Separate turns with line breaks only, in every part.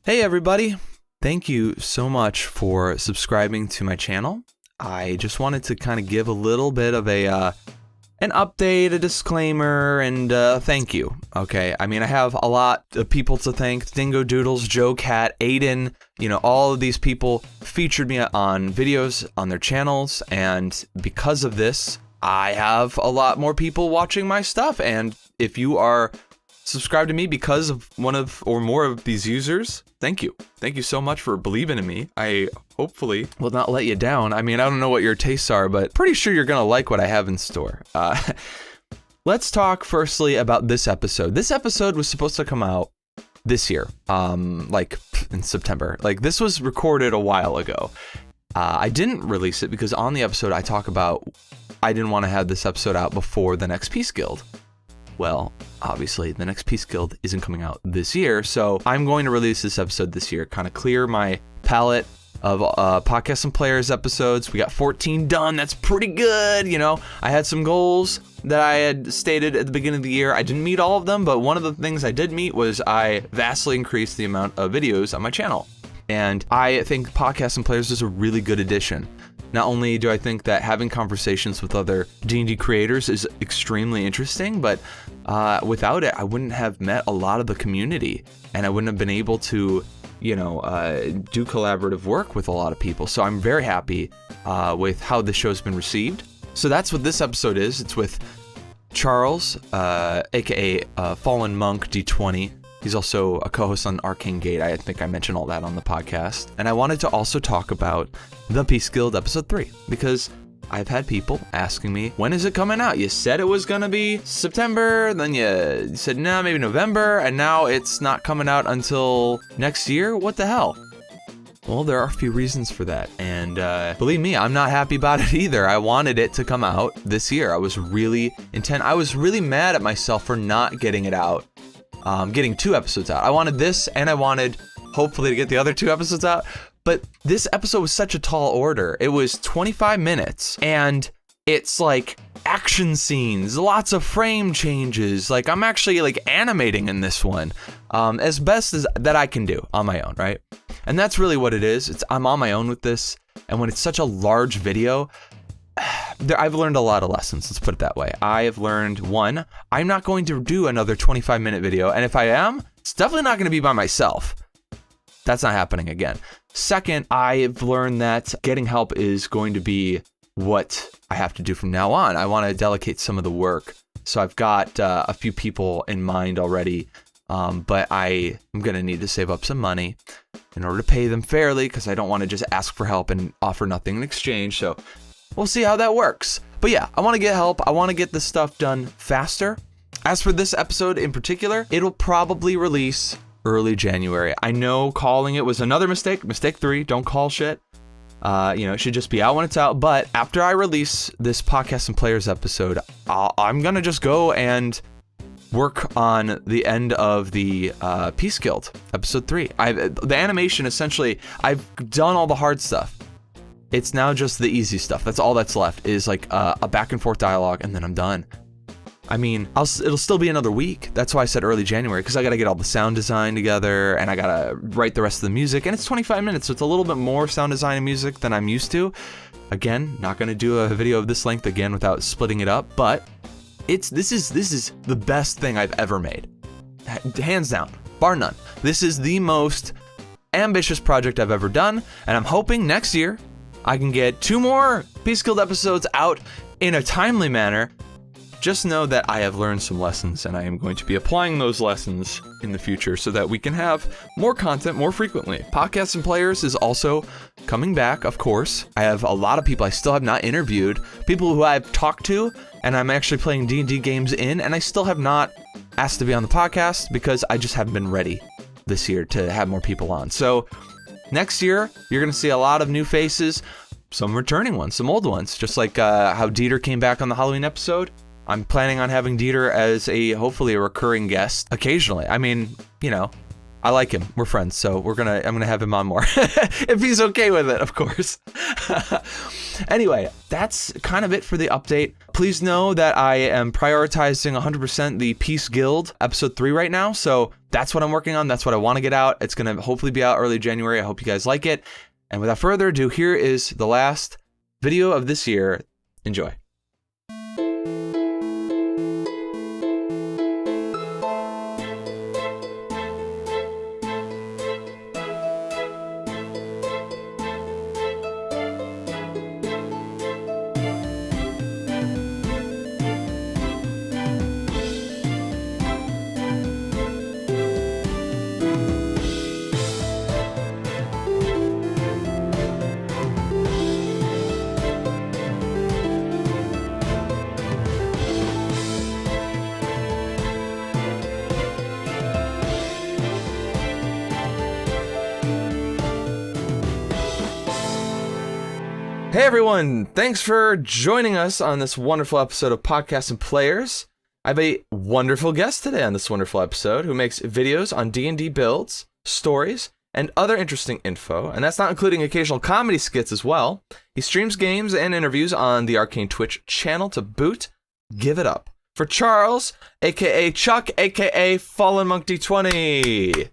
Hey everybody, thank you so much for subscribing to my channel. I just wanted to kind of give a little bit of an update, a disclaimer, and thank you. Okay, I mean, I have a lot of people to thank. Dingo Doodles, Joe Cat, Aiden, all of these people featured me on videos on their channels, and because of this, I have a lot more people watching my stuff. And if you are subscribed to me because of one of or more of these users, thank you. Thank you so much for believing in me. I hopefully will not let you down. I mean, I don't know what your tastes are, but pretty sure you're gonna like what I have in store. Let's talk firstly about this episode. This episode was supposed to come out this year, like in September. Like, this was recorded a while ago. I didn't release it because on the episode I talk about I didn't want to have this episode out before the next Peace Guild. Well, obviously, the next Peace Guild isn't coming out this year, so I'm going to release this episode this year, kind of clear my palette of Podcast and Players episodes. We got 14 done. That's pretty good, I had some goals that I had stated at the beginning of the year. I didn't meet all of them, but one of the things I did meet was I vastly increased the amount of videos on my channel. And I think Podcast and Players is a really good addition. Not only do I think that having conversations with other D&D creators is extremely interesting, but without it, I wouldn't have met a lot of the community, and I wouldn't have been able to, do collaborative work with a lot of people. So I'm very happy with how the show's been received. So that's what this episode is. It's with Charles, aka fallenmonk D20. He's also a co-host on Arcane Gate. I think I mentioned all that on the podcast. And I wanted to also talk about the Peace Guild episode 3, because I've had people asking me, when is it coming out? You said it was gonna be September, then you said, no, maybe November, and now it's not coming out until next year? What the hell? Well, there are a few reasons for that, and believe me, I'm not happy about it either. I wanted it to come out this year. I was really mad at myself for not getting it out. Getting 2 episodes out. I wanted this, and I wanted, hopefully, to get the other 2 episodes out. But this episode was such a tall order. It was 25 minutes, and it's like action scenes, lots of frame changes. Like, I'm actually like animating in this one, as best as that I can do on my own, right? And that's really what it is. I'm on my own with this, and when it's such a large video, I've learned a lot of lessons, let's put it that way. I have learned, 1, I'm not going to do another 25-minute video, and if I am, it's definitely not going to be by myself. That's not happening again. Second, I've learned that getting help is going to be what I have to do from now on. I want to delegate some of the work, so I've got a few people in mind already, but I am going to need to save up some money in order to pay them fairly, because I don't want to just ask for help and offer nothing in exchange, so we'll see how that works. But yeah, I want to get help. I want to get this stuff done faster. As for this episode in particular, it'll probably release early January. I know calling it was another mistake. Mistake 3, don't call shit. It should just be out when it's out. But after I release this Podcast and Players episode, I'm going to just go and work on the end of the Peace Guild, episode 3. The animation, essentially, I've done all the hard stuff. It's now just the easy stuff. That's all that's left, is like a back and forth dialogue, and then I'm done. I mean, it'll still be another week. That's why I said early January, because I got to get all the sound design together, and I got to write the rest of the music, and it's 25 minutes, so it's a little bit more sound design and music than I'm used to. Again, not going to do a video of this length again without splitting it up, but this is the best thing I've ever made. Hands down, bar none. This is the most ambitious project I've ever done, and I'm hoping next year I can get 2 more Peace Guild episodes out in a timely manner. Just know that I have learned some lessons, and I am going to be applying those lessons in the future so that we can have more content more frequently. Podcasts and Players is also coming back, of course. I have a lot of people I still have not interviewed, people who I've talked to, and I'm actually playing D&D games in, and I still have not asked to be on the podcast because I just haven't been ready this year to have more people on. So next year, you're going to see a lot of new faces, some returning ones, some old ones, just like how Dieter came back on the Halloween episode. I'm planning on having Dieter as hopefully a recurring guest occasionally. I mean, I like him. We're friends, so I'm gonna have him on more if he's okay with it, of course. Anyway, that's kind of it for the update. Please know that I am prioritizing 100% the Peace Guild episode 3 right now, so that's what I'm working on. That's what I want to get out. It's gonna hopefully be out early January. I hope you guys like it. And without further ado, here is the last video of this year. Enjoy. Hey everyone, thanks for joining us on this wonderful episode of Podcasts and Players. I have a wonderful guest today on this wonderful episode who makes videos on D&D builds, stories, and other interesting info, and that's not including occasional comedy skits as well. He streams games and interviews on the Arcane Twitch channel to boot. Give it up for Charles, aka Chuck, aka fallenmonk D20.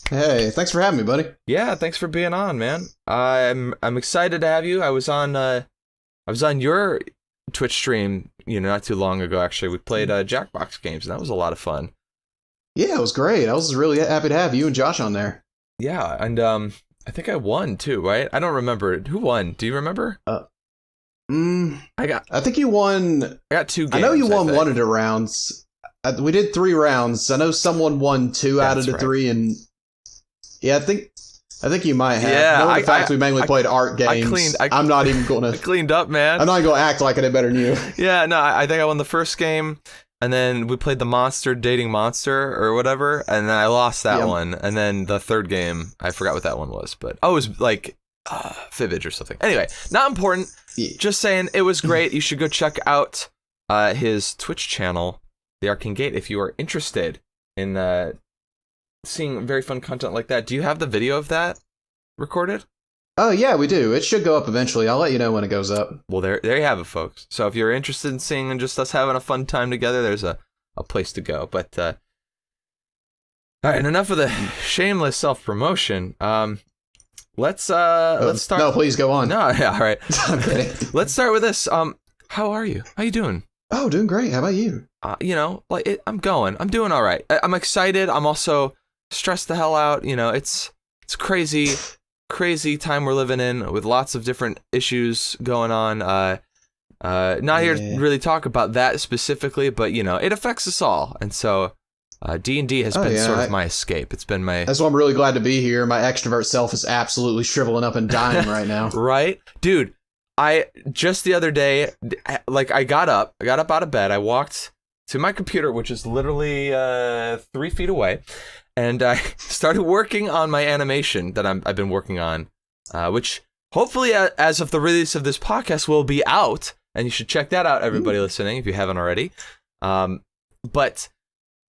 Hey, thanks for having me, buddy.
Yeah, thanks for being on, man. I'm excited to have you. I was on your Twitch stream, not too long ago. Actually, we played Jackbox games, and that was a lot of fun.
Yeah, it was great. I was really happy to have you and Josh on there.
Yeah, and I think I won too, right? I don't remember who won. Do you remember?
I think you won.
I got 2 games.
I know you won one of the rounds. We did 3 rounds. I know someone won 2 out of the 3, and yeah, I think you might have.
Yeah,
the fact we mainly played art games. I'm not even going to.
I cleaned up, man.
I'm not going to act like I did better than you.
Yeah, no, I think I won the first game, and then we played the monster dating monster or whatever, and then I lost that one, and then the third game, I forgot what that one was, but it was like Fibbage or something. Anyway, not important. Yeah. Just saying, it was great. You should go check out his Twitch channel, the Arcane Gate, if you are interested in seeing very fun content like that. Do you have the video of that recorded?
Oh, yeah, we do. It should go up eventually. I'll let you know when it goes up.
Well, there you have it, folks. So if you're interested in seeing and just us having a fun time together, there's a place to go. But, all right, and enough of the shameless self-promotion. Let's start.
No, please go on.
No, yeah, all right.
I'm kidding.
Let's start with this. How are you? How you doing?
Oh, doing great. How about you?
I'm doing all right. I'm excited. I'm also stressed the hell out. It's crazy time we're living in with lots of different issues going on. Not here to really talk about that specifically, but it affects us all. And so D&D has been sort of my escape. It's been my...
That's why I'm really glad to be here. My extrovert self is absolutely shriveling up and dying right now.
Right? Dude, I just the other day, I got up out of bed. I walked to my computer, which is literally 3 feet away. And I started working on my animation that I've been working on, which hopefully, as of the release of this podcast, will be out. And you should check that out, everybody listening, if you haven't already. But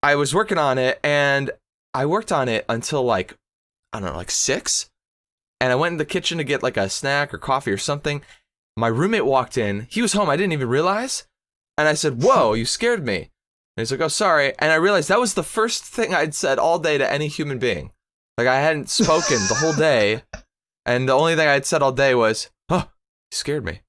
I was working on it, and I worked on it until 6. And I went in the kitchen to get a snack or coffee or something. My roommate walked in. He was home. I didn't even realize. And I said, "Whoa, you scared me." And he's like, "Oh, sorry." And I realized that was the first thing I'd said all day to any human being. I hadn't spoken the whole day. And the only thing I'd said all day was, "Oh, you scared me."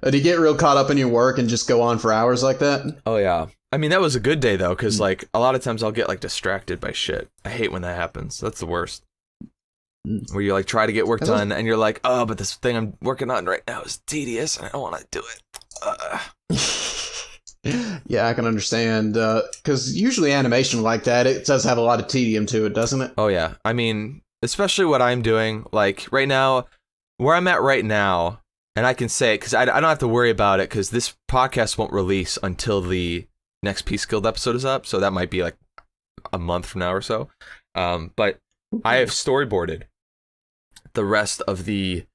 Do you get real caught up in your work and just go on for hours like that?
Oh, yeah. I mean, that was a good day, though, because, a lot of times I'll get, distracted by shit. I hate when that happens. That's the worst. Where you, try to get work done, and you're like, "Oh, but this thing I'm working on right now is tedious, and I don't want to do
it." Yeah, I can understand. Because usually animation like that, it does have a lot of tedium to it, doesn't it?
Oh, yeah. I mean, especially what I'm doing, right now, where I'm at right now, and I can say it because I don't have to worry about it because this podcast won't release until the next Peace Guild episode is up. So that might be a month from now or so. But I have storyboarded the rest of the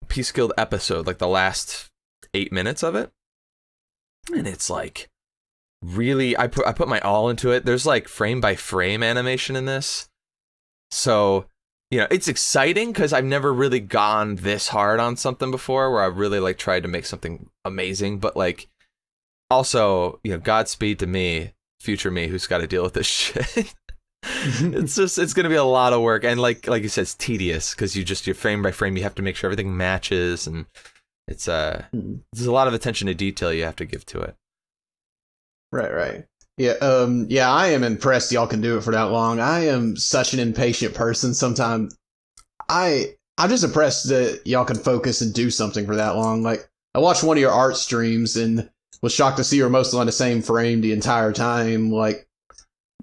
Peace Guild episode, the last 8 minutes of it. And it's really, I put my all into it. There's like frame by frame animation in this. So, it's exciting because I've never really gone this hard on something before where I've really like tried to make something amazing. But like, also, Godspeed to me, future me, who's got to deal with this shit. It's going to be a lot of work. And like you said, it's tedious because you're frame by frame. You have to make sure everything matches. And there's a lot of attention to detail you have to give to it.
Right. Yeah, I am impressed y'all can do it for that long. I am such an impatient person sometimes. I'm just impressed that y'all can focus and do something for that long. Like, I watched one of your art streams and was shocked to see you were mostly on the same frame the entire time. Like,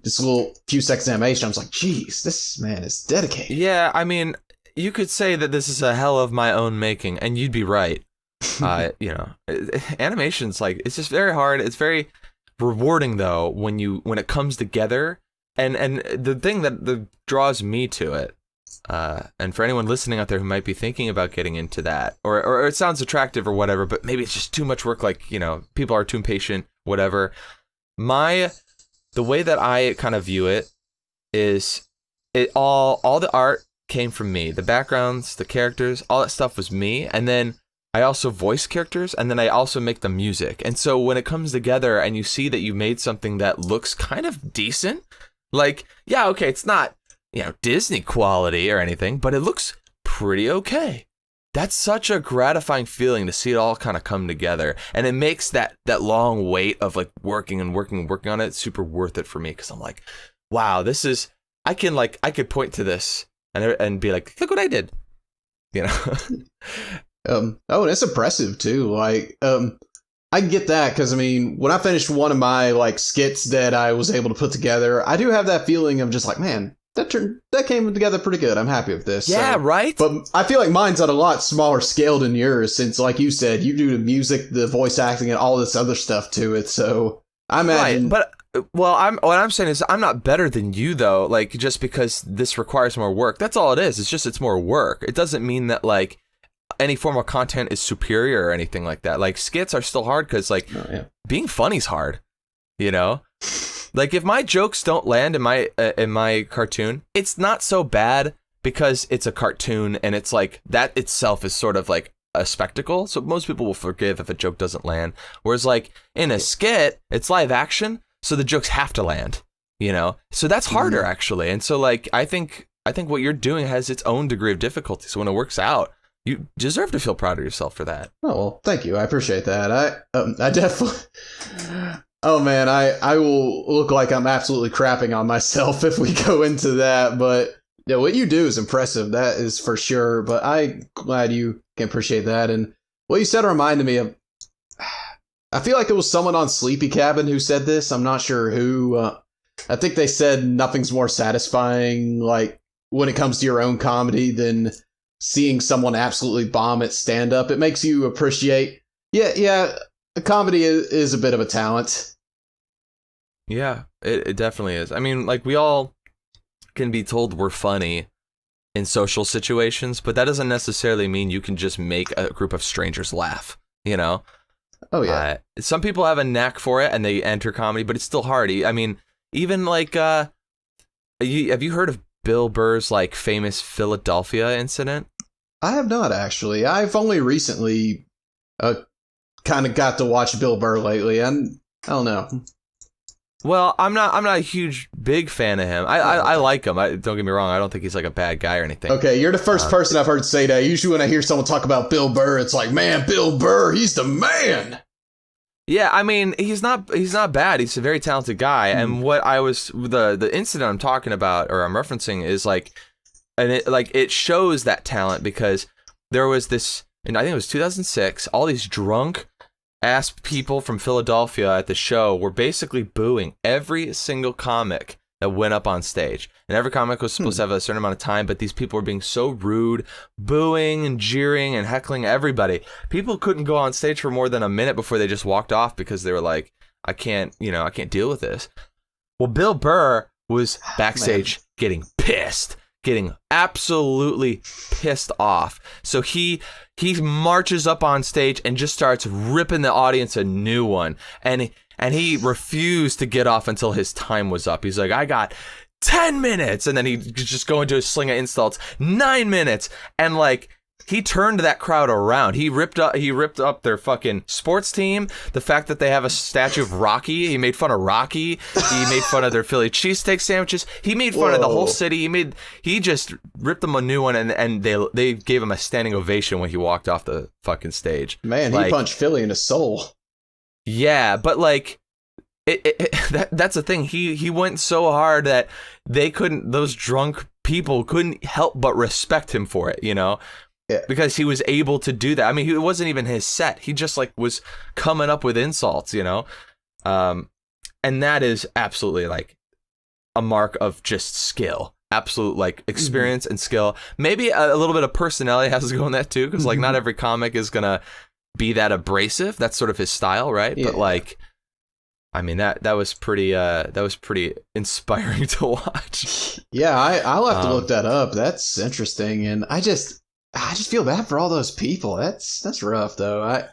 this little few seconds animation, I was like, geez, this man is dedicated.
Yeah, I mean, you could say that this is a hell of my own making, and you'd be right. Animation's like, it's just very hard. It's very rewarding though when it comes together, and the thing that draws me to it, and for anyone listening out there who might be thinking about getting into that, or it sounds attractive or whatever, but maybe it's just too much work, like people are too impatient, whatever. The way that I kind of view it is, all the art came from me, the backgrounds, the characters, all that stuff was me, and then I also voice characters, and then I also make the music. And so when it comes together and you see that you made something that looks kind of decent, like, yeah, okay, it's not, Disney quality or anything, but it looks pretty okay. That's such a gratifying feeling to see it all kind of come together. And it makes that long wait of like working on it super worth it for me. Cause I'm like, wow, I could point to this and be like, look what I did,
and it's impressive too. Like, I get that because when I finished one of my like skits that I was able to put together, I do have that feeling of just like, man, that came together pretty good. I'm happy with this.
Yeah,
so.
Right.
But I feel like mine's on a lot smaller scale than yours, since like you said, you do the music, the voice acting, and all this other stuff to it. So I imagine.
Right, but what I'm saying is I'm not better than you though. Like, just because this requires more work, that's all it is. It's more work. It doesn't mean that like any form of content is superior or anything like that. Like, skits are still hard because like being funny's hard, Like, if my jokes don't land in my cartoon, it's not so bad because it's a cartoon and it's like that itself is sort of like a spectacle. So most people will forgive if a joke doesn't land. Whereas like in a skit, it's live action, so the jokes have to land, So that's harder actually. And so like I think what you're doing has its own degree of difficulty. So when it works out, you deserve to feel proud of yourself for that.
Oh, well, thank you. I appreciate that. I definitely. Oh man, I will look like I'm absolutely crapping on myself if we go into that. But yeah, what you do is impressive. That is for sure. But I'm glad you can appreciate that. And what you said reminded me of. I feel like it was someone on Sleepy Cabin who said this. I'm not sure who. I think they said nothing's more satisfying, like when it comes to your own comedy, than seeing someone absolutely bomb at stand-up. It makes you appreciate, comedy is a bit of a talent.
Yeah, it definitely is. I mean, like, we all can be told we're funny in social situations, but that doesn't necessarily mean you can just make a group of strangers laugh,
Oh, yeah.
Some people have a knack for it and they enter comedy, but it's still hard. I mean, even like, have you heard of Bill Burr's like famous Philadelphia incident?
I have not, actually. I've only recently kind of got to watch Bill Burr lately, and I don't know.
Well, I'm not a huge big fan of him. I like him. Don't get me wrong. I don't think he's like a bad guy or anything.
Okay, you're the first person I've heard say that. Usually when I hear someone talk about Bill Burr, it's like, man, Bill Burr, he's the man.
Yeah, I mean, he's not bad. He's a very talented guy. And what the incident I'm talking about or I'm referencing is like, and it shows that talent because there was this, and I think it was 2006, all these drunk ass people from Philadelphia at the show were basically booing every single comic that went up on stage. And every comic was supposed to have a certain amount of time, but these people were being so rude, booing and jeering and heckling everybody. People couldn't go on stage for more than a minute before they just walked off because they were like, I can't deal with this. Well, Bill Burr was backstage getting pissed, getting absolutely pissed off. So he marches up on stage and just starts ripping the audience a new one. And And he refused to get off until his time was up. He's like, I got 10 minutes. And then he'd just go into a sling of insults, 9 minutes. And like, he turned that crowd around. He ripped up their fucking sports team. The fact that they have a statue of Rocky. He made fun of Rocky. He made fun of their Philly cheesesteak sandwiches. He made fun of the whole city. He just ripped them a new one, and they gave him a standing ovation when he walked off the fucking stage.
Man, he punched Philly in the soul.
Yeah, but like that's the thing. He went so hard that those drunk people couldn't help but respect him for it, you know? Yeah. Because he was able to do that. I mean, it wasn't even his set. He just like was coming up with insults, you know? And that is absolutely like a mark of just skill. Absolute like experience and skill. Maybe a little bit of personality has to go in that too, because like not every comic is gonna be that abrasive. That's sort of his style, right? Yeah. But like, I mean, that was pretty inspiring to watch.
Yeah, I'll have to look that up. That's interesting, and I just feel bad for all those people. That's rough, though.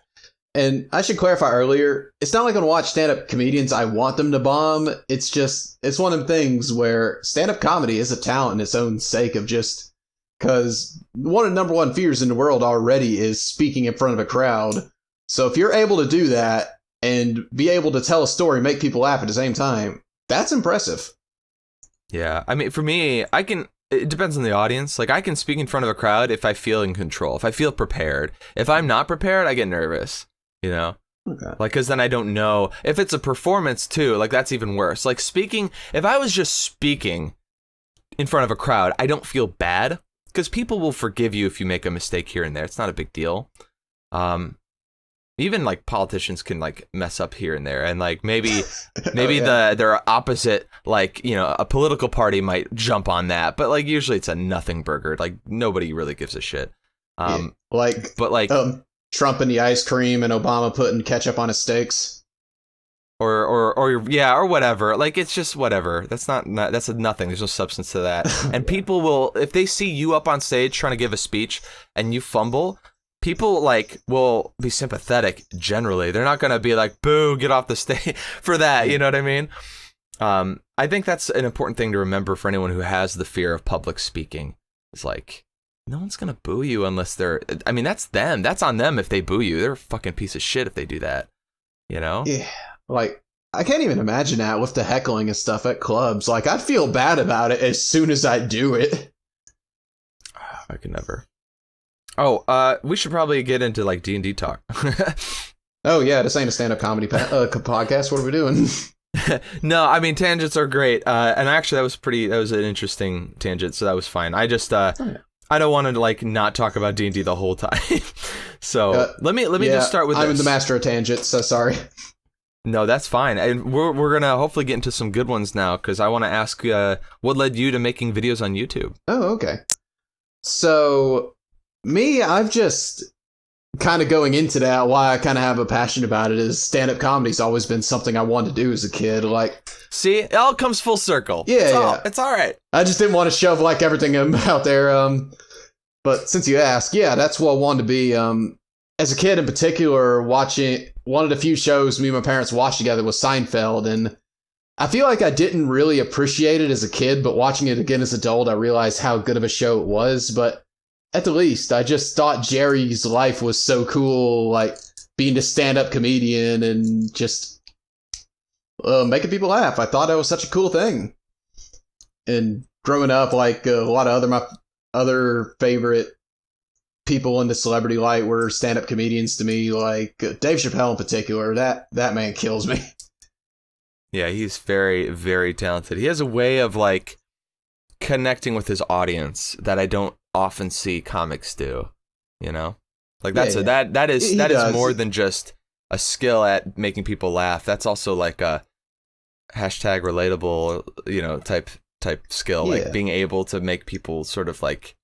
And I should clarify earlier, it's not like when I watch stand-up comedians, I want them to bomb. It's one of them things where stand-up comedy is a talent in its own sake of just because one of the number one fears in the world already is speaking in front of a crowd. So if you're able to do that and be able to tell a story, make people laugh at the same time, that's impressive.
Yeah, I mean, for me, it depends on the audience. Like, I can speak in front of a crowd if I feel in control, if I feel prepared. If I'm not prepared, I get nervous, you know? Okay. Like, because then I don't know. If it's a performance, too, like, that's even worse. Like, speaking, if I was just speaking in front of a crowd, I don't feel bad, because people will forgive you if you make a mistake here and there. It's not a big deal. Even like politicians can like mess up here and there, and like maybe their opposite, like, you know, a political party might jump on that, but like usually it's a nothing burger. Like nobody really gives a shit.
Trump and the ice cream and Obama putting ketchup on his steaks,
or whatever. Like it's just whatever. That's that's nothing. There's no substance to that. And people will, if they see you up on stage trying to give a speech and you fumble, people like will be sympathetic generally. They're not going to be like, boo, get off the stage for that. You know what I mean? I think that's an important thing to remember for anyone who has the fear of public speaking. It's like, no one's going to boo you unless I mean, that's them. That's on them if they boo you. They're a fucking piece of shit if they do that, you know?
Yeah. Like, I can't even imagine that with the heckling and stuff at clubs. Like, I'd feel bad about it as soon as I do it.
I could never. Oh, we should probably get into like D&D talk.
Oh yeah, this ain't a stand-up comedy podcast. What are we doing?
No, I mean tangents are great, and actually that was an interesting tangent, so that was fine. I just I don't want to like not talk about D&D the whole time. So let me just start with.
I'm the master of tangents, so sorry.
No, that's fine, and we're gonna hopefully get into some good ones now, because I want to ask what led you to making videos on YouTube.
Oh, okay. So. Me, I've just kind of going into that, why I kind of have a passion about it is stand-up comedy's always been something I wanted to do as a kid. Like,
see, it all comes full circle.
Yeah,
it's all right.
I just didn't want to shove like everything out there. But since you ask, yeah, that's what I wanted to be. As a kid in particular, watching one of the few shows me and my parents watched together was Seinfeld, and I feel like I didn't really appreciate it as a kid, but watching it again as an adult, I realized how good of a show it was. But at the least, I just thought Jerry's life was so cool, like being a stand-up comedian and just making people laugh. I thought that was such a cool thing. And growing up, like a lot of my other favorite people in the celebrity light were stand-up comedians to me, like Dave Chappelle in particular. That man kills me.
Yeah, he's very, very talented. He has a way of like connecting with his audience that I don't often see comics do, you know? Like that is more than just a skill at making people laugh. That's also like a hashtag relatable, you know, type skill, like being able to make people sort of like,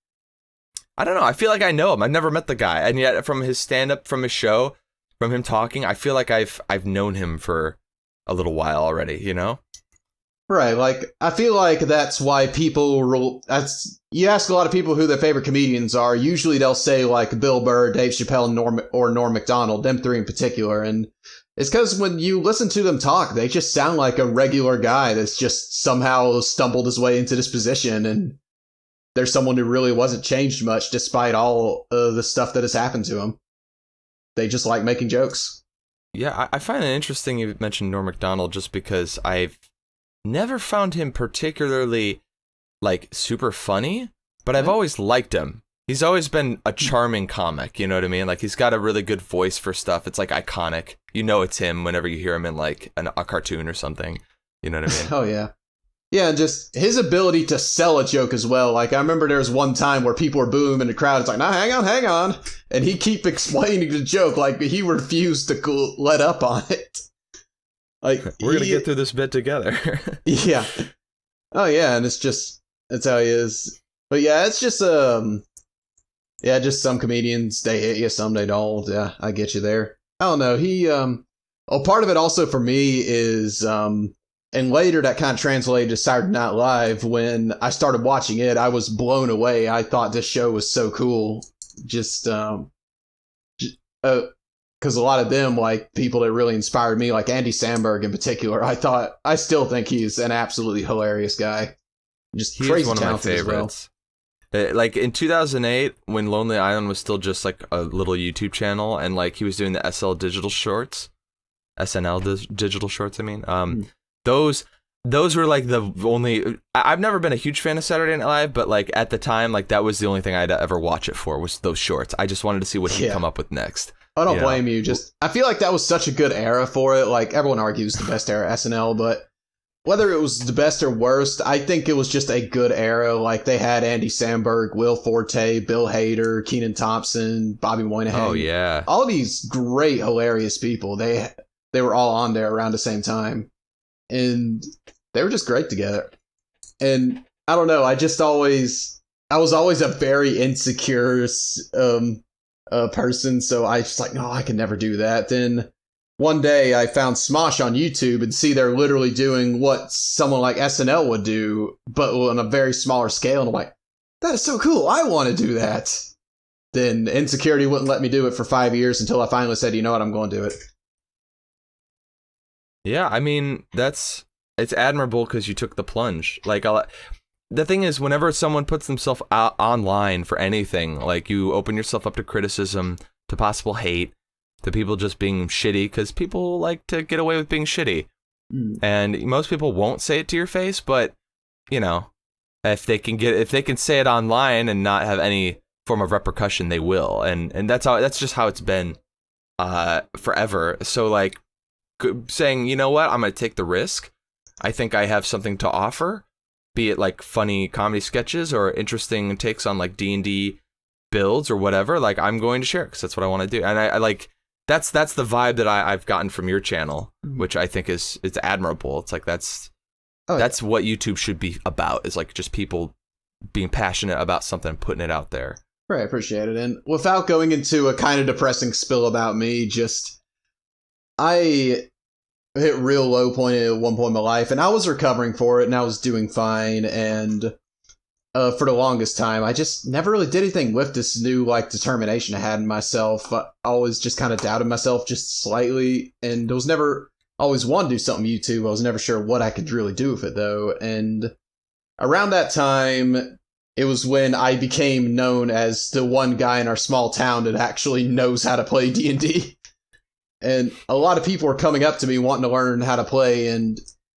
I don't know, I feel like I know him. I've never met the guy, and yet from his stand-up, from his show, from him talking, I feel like I've known him for a little while already, you know?
Right, like, I feel like that's why you ask a lot of people who their favorite comedians are, usually they'll say, like, Bill Burr, Dave Chappelle, or Norm Macdonald, them three in particular, and It's because when you listen to them talk, they just sound like a regular guy that's just somehow stumbled his way into this position, and there's someone who really wasn't changed much despite all of the stuff that has happened to him. They just like making jokes.
Yeah, I find it interesting you mentioned Norm Macdonald just because I've never found him particularly, like, super funny, but I've always liked him. He's always been a charming comic, you know what I mean? Like, he's got a really good voice for stuff. It's, like, iconic. You know it's him whenever you hear him in, like, a cartoon or something. You know what I mean?
Oh, yeah. Yeah, and just his ability to sell a joke as well. Like, I remember there was one time where people were booing in the crowd. It's like, no, hang on. And he keep explaining the joke like he refused to let up on it. Like,
we're going to get through this bit together.
Yeah. Oh, yeah, and that's how he is. But yeah, it's just, just some comedians, they hit you, some they don't. Yeah, I get you there. I don't know. Part of it also for me is, and later that kind of translated to Saturday Night Live. When I started watching it, I was blown away. I thought this show was so cool. Just, because a lot of them, like, people that really inspired me, like Andy Samberg in particular, I still think he's an absolutely hilarious guy. Just crazy
one of my
talented
favorites. Like, in 2008, when Lonely Island was still just, like, a little YouTube channel, and, like, he was doing the SNL digital shorts, I mean, those were, like, the only... I've never been a huge fan of Saturday Night Live, but, like, at the time, like, that was the only thing I'd ever watch it for, was those shorts. I just wanted to see what he'd come up with next.
I don't blame you. Just, I feel like that was such a good era for it. Like, everyone argues the best era SNL, but whether it was the best or worst, I think it was just a good era. Like, they had Andy Samberg, Will Forte, Bill Hader, Kenan Thompson, Bobby Moynihan.
Oh, yeah.
All of these great, hilarious people. They were all on there around the same time. And they were just great together. And I don't know, I was always a very insecure person, so I was like, no, I can never do that. Then one day I found Smosh on YouTube and see they're literally doing what someone like SNL would do, but on a very smaller scale. And I'm like, that is so cool. I want to do that. Then insecurity wouldn't let me do it for 5 years until I finally said, you know what, I'm going to do it.
Yeah, I mean, it's admirable because you took the plunge. Like, the thing is, whenever someone puts themselves out online for anything, like, you open yourself up to criticism, to possible hate, to people just being shitty, because people like to get away with being shitty. And most people won't say it to your face, but, you know, if they can say it online and not have any form of repercussion, they will. And that's just how it's been forever. So, like, saying, you know what, I'm going to take the risk. I think I have something to offer, be it like funny comedy sketches or interesting takes on like D&D builds or whatever. Like, I'm going to share it because that's what I want to do. And I like, that's the vibe that I've gotten from your channel, which I think it's admirable. It's like, that's what YouTube should be about, is like just people being passionate about something and putting it out there.
Right, appreciate it. And without going into a kind of depressing spill about me, I hit real low point at one point in my life, and I was recovering for it, and I was doing fine, and for the longest time, I just never really did anything with this new, like, determination I had in myself. I always just kind of doubted myself just slightly, and I was never always wanted to do something YouTube. I was never sure what I could really do with it, though, and around that time, it was when I became known as the one guy in our small town that actually knows how to play D&D. And a lot of people were coming up to me wanting to learn how to play, and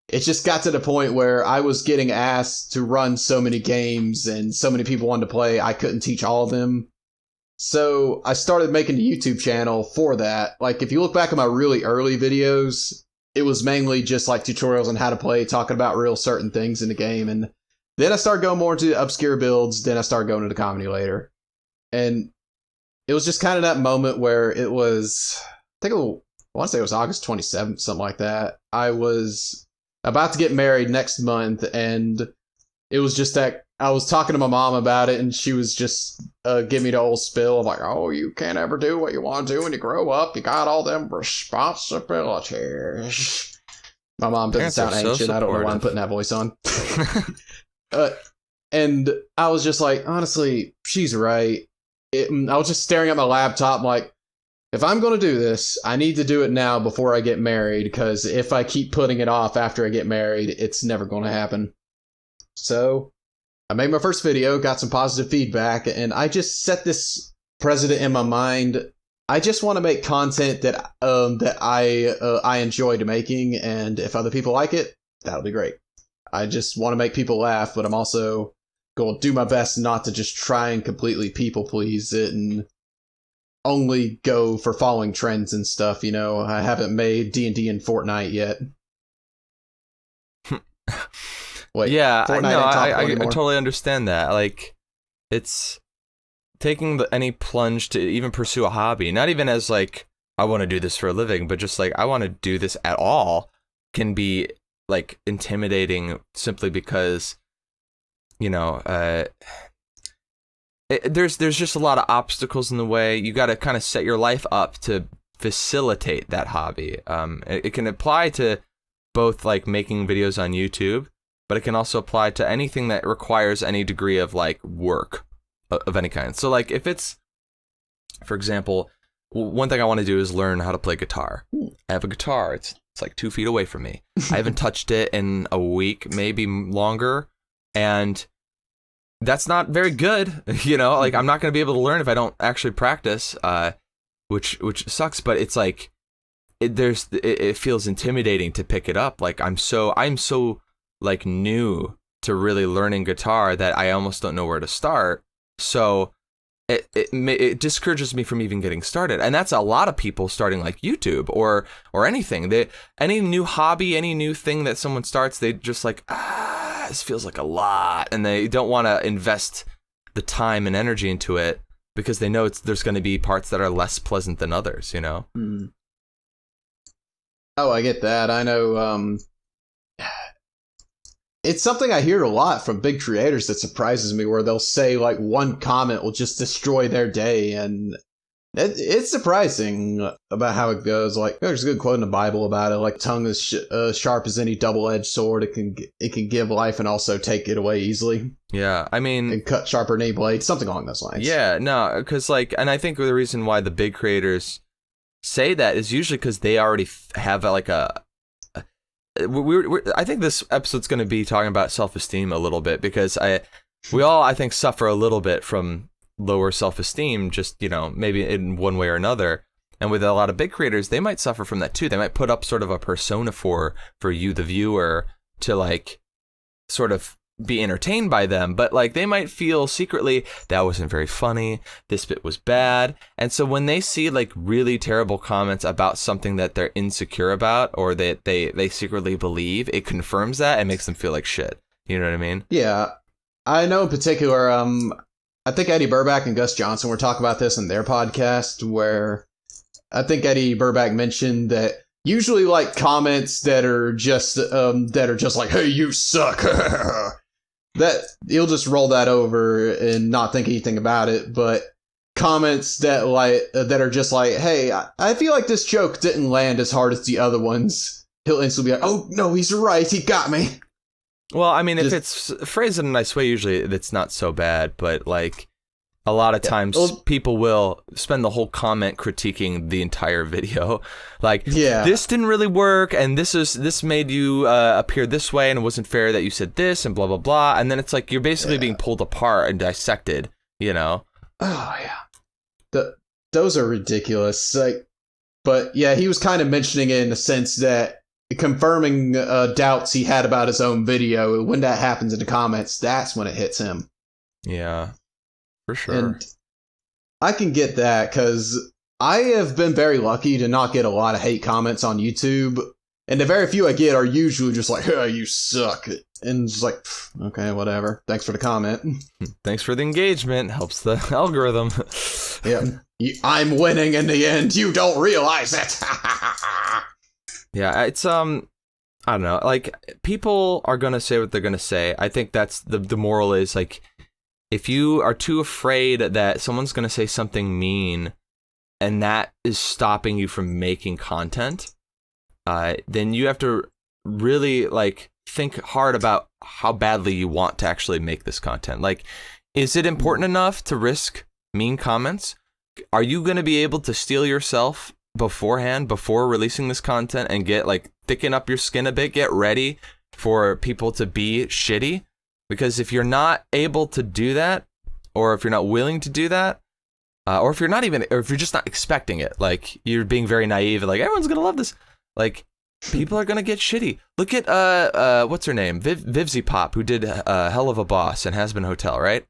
it just got to the point where I was getting asked to run so many games, and so many people wanted to play, I couldn't teach all of them. So I started making a YouTube channel for that. Like, if you look back at my really early videos, it was mainly just like tutorials on how to play, talking about real certain things in the game. And then I started going more into obscure builds, then I started going into comedy later. And it was just kind of that moment where it was... I want to say it was August 27th, something like that. I was about to get married next month, and it was just that I was talking to my mom about it, and she was just giving me the old spill of like, oh, you can't ever do what you want to do when you grow up. You got all them responsibilities. My mom doesn't sound ancient. So I don't know why I'm putting that voice on. And I was just like, honestly, she's right. I was just staring at my laptop like, if I'm going to do this, I need to do it now before I get married, because if I keep putting it off after I get married, it's never going to happen. So I made my first video, got some positive feedback, and I just set this precedent in my mind. I just want to make content that I enjoyed making, and if other people like it, that'll be great. I just want to make people laugh, but I'm also going to do my best not to just try and completely people please it and only go for following trends and stuff. You know, I haven't made D&D and Fortnite yet.
Wait, yeah, I totally understand that. Like, it's taking any plunge to even pursue a hobby, not even as like, I want to do this for a living, but just like, I want to do this at all, can be like intimidating simply because, you know, there's just a lot of obstacles in the way. You got to kind of set your life up to facilitate that hobby. It can apply to both like making videos on YouTube, but it can also apply to anything that requires any degree of like work of any kind. So like if it's, for example, one thing I want to do is learn how to play guitar. I have a guitar. It's like 2 feet away from me. I haven't touched it in a week, maybe longer. And that's not very good. You know, like I'm not going to be able to learn if I don't actually practice, which sucks. But it's like, it feels intimidating to pick it up. Like I'm so like new to really learning guitar that I almost don't know where to start. So it discourages me from even getting started. And that's a lot of people starting like YouTube or anything. Any new hobby, any new thing that someone starts, they just like, this feels like a lot. And they don't want to invest the time and energy into it because they know there's going to be parts that are less pleasant than others, you know?
Mm. Oh, I get that. I know. It's something I hear a lot from big creators that surprises me, where they'll say like one comment will just destroy their day, and it's surprising about how it goes. Like there's a good quote in the Bible about it, like tongue is sharp as any double-edged sword. It can give life and also take it away easily.
Yeah, I mean,
and cut sharper than any blade, something along those lines.
Yeah, no, because like, and I think the reason why the big creators say that is usually because they already have like I think this episode's going to be talking about self-esteem a little bit, because we all, I think, suffer a little bit from lower self-esteem, just, you know, maybe in one way or another. And with a lot of big creators, they might suffer from that too. They might put up sort of a persona for you, the viewer, to like sort of be entertained by them, but like they might feel secretly that wasn't very funny, this bit was bad. And so when they see like really terrible comments about something that they're insecure about, or that they secretly believe, it confirms that and makes them feel like shit. You know what I mean? Yeah.
I know in particular, I think Eddie Burback and Gus Johnson were talking about this in their podcast, where I think Eddie Burback mentioned that usually like comments that are just like, hey, you suck, that you'll just roll that over and not think anything about it. But comments that are just like, hey, I feel like this joke didn't land as hard as the other ones, he'll instantly be like, oh no, he's right, he got me.
Well, I mean, if it's phrased in a nice way, usually it's not so bad, but like a lot of times people will spend the whole comment critiquing the entire video. Like, this didn't really work, and this made you appear this way, and it wasn't fair that you said this, and blah, blah, blah. And then it's like you're basically being pulled apart and dissected, you know?
Oh, yeah. Those are ridiculous. Like, but yeah, he was kind of mentioning it in the sense that confirming doubts he had about his own video. When that happens in the comments, that's when it hits him.
Yeah. For sure.
And I can get that, because I have been very lucky to not get a lot of hate comments on YouTube. And the very few I get are usually just like, oh, you suck. And just like, okay, whatever. Thanks for the comment.
Thanks for the engagement. Helps the algorithm.
Yeah. I'm winning in the end. You don't realize it.
Yeah, it's, I don't know. Like, people are going to say what they're going to say. I think that's the moral is, like, if you are too afraid that someone's going to say something mean and that is stopping you from making content, then you have to really like think hard about how badly you want to actually make this content. Like, is it important enough to risk mean comments? are you going to be able to steel yourself beforehand, before releasing this content, and get like thicken up your skin a bit, get ready for people to be shitty? Because if you're not able to do that, or if you're not willing to do that, or if you're not even, or if you're just not expecting it, like you're being very naive, like everyone's gonna love this, like people are gonna get shitty. Look at what's her name, Vivzy Pop, who did Hell of a Boss and Has Been Hotel, right?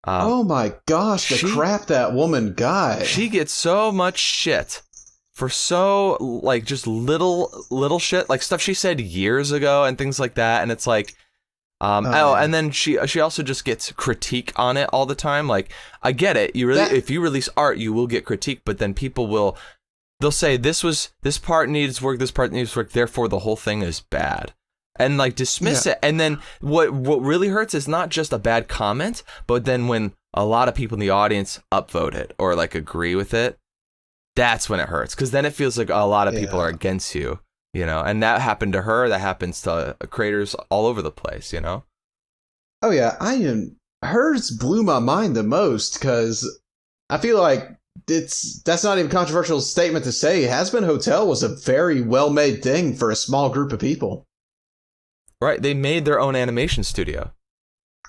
Oh my gosh, the crap that woman got.
She gets so much shit for so like just little shit, like stuff she said years ago and things like that, and it's like and then she also just gets critique on it all the time. Like, I get it, if you release art, you will get critique, but then people they'll say this part needs work, this part needs work, therefore the whole thing is bad, and like dismiss it. And then what really hurts is not just a bad comment, but then when a lot of people in the audience upvote it or like agree with it, that's when it hurts, because then it feels like a lot of people are against you, you know. And that happened to her. That happens to creators all over the place, you know.
Oh yeah, hers blew my mind the most, because I feel like that's not even a controversial statement to say. Has Been Hotel was a very well made thing for a small group of people.
Right, they made their own animation studio.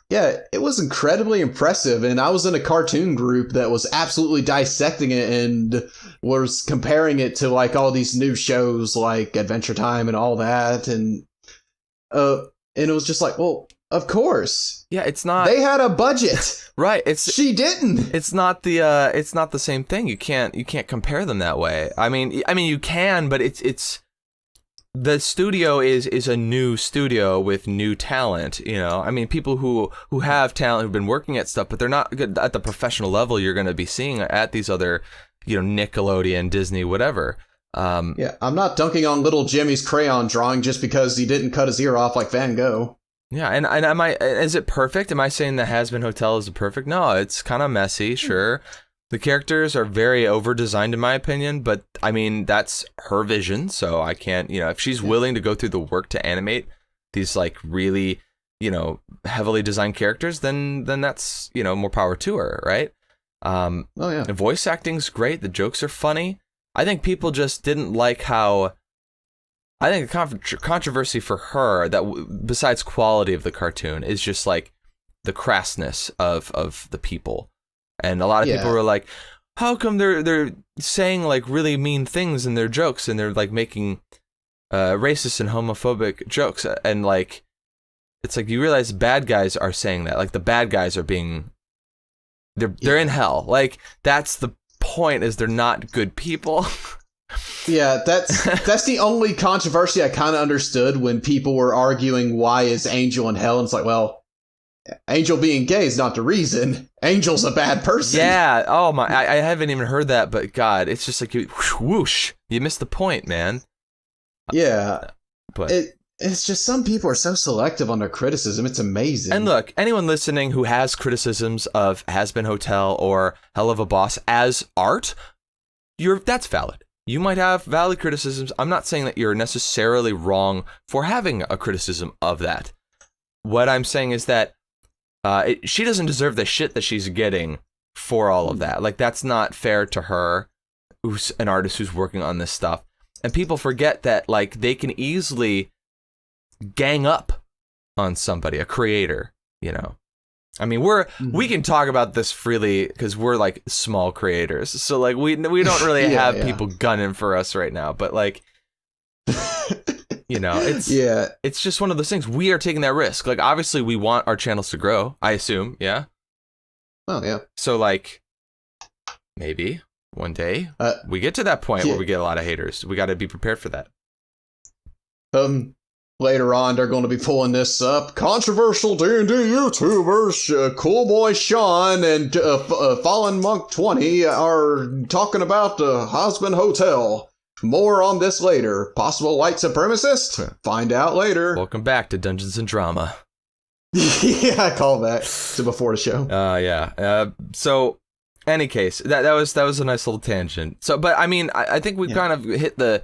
Yeah, it was incredibly impressive, and I was in a cartoon group that was absolutely dissecting it and was comparing it to like all these new shows like Adventure Time and all that, and it was just like, well, of course.
Yeah, it's not.
They had a budget,
right?
She didn't.
It's not the same thing. You can't compare them that way. I mean you can, but it's. The studio is a new studio with new talent, you know. I mean, people who have talent, who've been working at stuff, but they're not good at the professional level you're going to be seeing at these other, you know, Nickelodeon, Disney, whatever.
Yeah, I'm not dunking on little Jimmy's crayon drawing just because he didn't cut his ear off like Van Gogh.
Yeah, and is it perfect? Am I saying that Has Been Hotel is perfect? No, it's kind of messy, sure. The characters are very over-designed, in my opinion, but, I mean, that's her vision, so I can't, you know, if she's willing to go through the work to animate these, like, really, you know, heavily designed characters, then that's, you know, more power to her, right? The voice acting's great, the jokes are funny. I think people just didn't like how... I think the controversy for her, that besides quality of the cartoon, is just, like, the crassness of the people. And a lot of people were like, how come they're saying like really mean things in their jokes, and they're like making racist and homophobic jokes, and like it's like you realize bad guys are saying that, like the bad guys are being they're in hell. Like that's the point, is they're not good people.
Yeah, that's the only controversy I kind of understood, when people were arguing why is Angel in hell, and it's like, well, Angel being gay is not the reason. Angel's a bad person.
Yeah. Oh my! I haven't even heard that, but God, it's just like whoosh. You missed the point, man.
Yeah,
but
it's just some people are so selective on their criticism. It's amazing.
And look, anyone listening who has criticisms of Has Been Hotel or Hell of a Boss as art, that's valid. You might have valid criticisms. I'm not saying that you're necessarily wrong for having a criticism of that. What I'm saying is that she doesn't deserve the shit that she's getting for all of that. Like, that's not fair to her, who's an artist who's working on this stuff. And people forget that, like, they can easily gang up on somebody, a creator, you know. I mean, we can talk about this freely because we're, like, small creators. So, like, we don't really have people gunning for us right now. But, like... You know, it's just one of those things. We are taking that risk. Like, obviously, we want our channels to grow, I assume, yeah?
Well, yeah.
So, like, maybe one day we get to that point where we get a lot of haters. We got to be prepared for that.
Later on, they're going to be pulling this up. Controversial D&D YouTubers, Cool Boy Sean and fallenmonk 20 are talking about the Has Been Hotel. More on this later. Possible white supremacist? Find out later.
Welcome back to Dungeons and Drama.
Yeah, I call that to before the show.
Yeah. So, any case, that was a nice little tangent. So, but I mean, I think we kind of hit the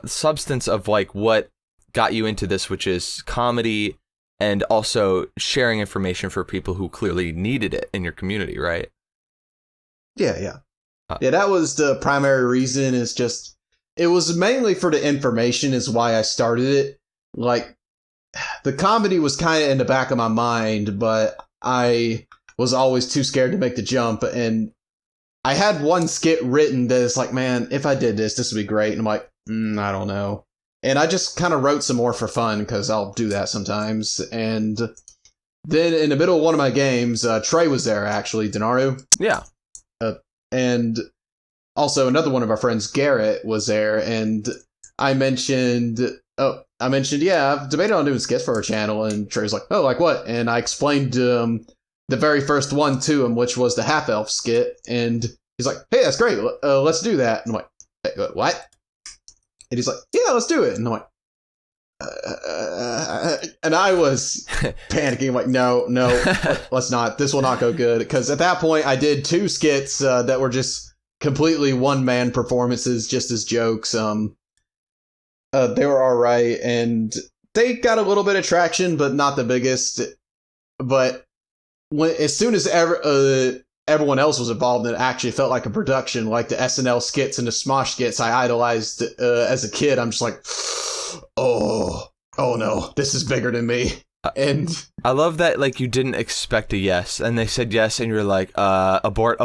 substance of like what got you into this, which is comedy and also sharing information for people who clearly needed it in your community, right?
Yeah.
Uh,
Yeah, that was the primary reason. Is just it was mainly for the information is why I started it. Like the comedy was kind of in the back of my mind, but I was always too scared to make the jump. And I had one skit written that is like, man, if I did this would be great. And I'm like, I don't know. And I just kind of wrote some more for fun because I'll do that sometimes. And then in the middle of one of my games, Trey was there, actually, Denaru.
Yeah.
And also another one of our friends, Garrett, was there. And I mentioned, yeah, I've debated on doing skits for our channel. And Trey's like, oh, like what? And I explained the very first one to him, which was the half-elf skit. And he's like, hey, that's great. Let's do that. And I'm like, hey, what? And he's like, yeah, let's do it. And I'm like, and I was panicking, like, no, let's not. This will not go good. Because at that point, I did 2 skits that were just completely one-man performances, just as jokes. They were all right, and they got a little bit of traction, but not the biggest. But as soon as everyone else was involved, it actually felt like a production, like the SNL skits and the Smosh skits I idolized as a kid. I'm just like, oh no, this is bigger than me. And
I love that, like, you didn't expect a yes, and they said yes, and you're like, abort.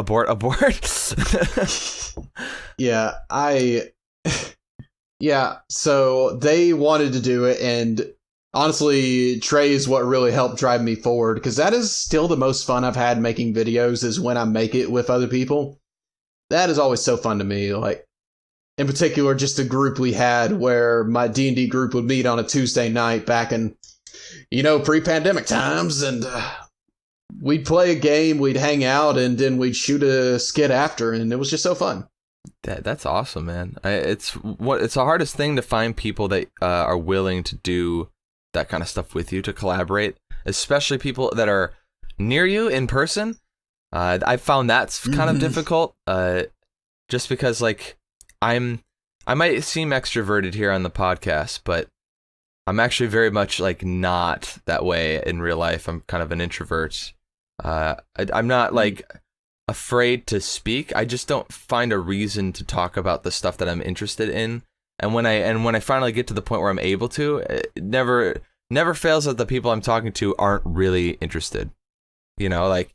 Yeah, so they wanted to do it, and honestly, Trey is what really helped drive me forward, because that is still the most fun I've had making videos, is when I make it with other people. That is always so fun to me. Like, in particular, just a group we had where my D&D group would meet on a Tuesday night back in, pre-pandemic times, and we'd play a game, we'd hang out, and then we'd shoot a skit after, and it was just so fun.
That's awesome, man. It's the hardest thing to find people that are willing to do that kind of stuff with you, to collaborate, especially people that are near you in person. I found that's kind of difficult, just because, like, I might seem extroverted here on the podcast, but I'm actually very much, like, not that way in real life. I'm kind of an introvert. I'm not, like, afraid to speak. I just don't find a reason to talk about the stuff that I'm interested in. And when I finally get to the point where I'm able to, it never fails that the people I'm talking to aren't really interested. Like,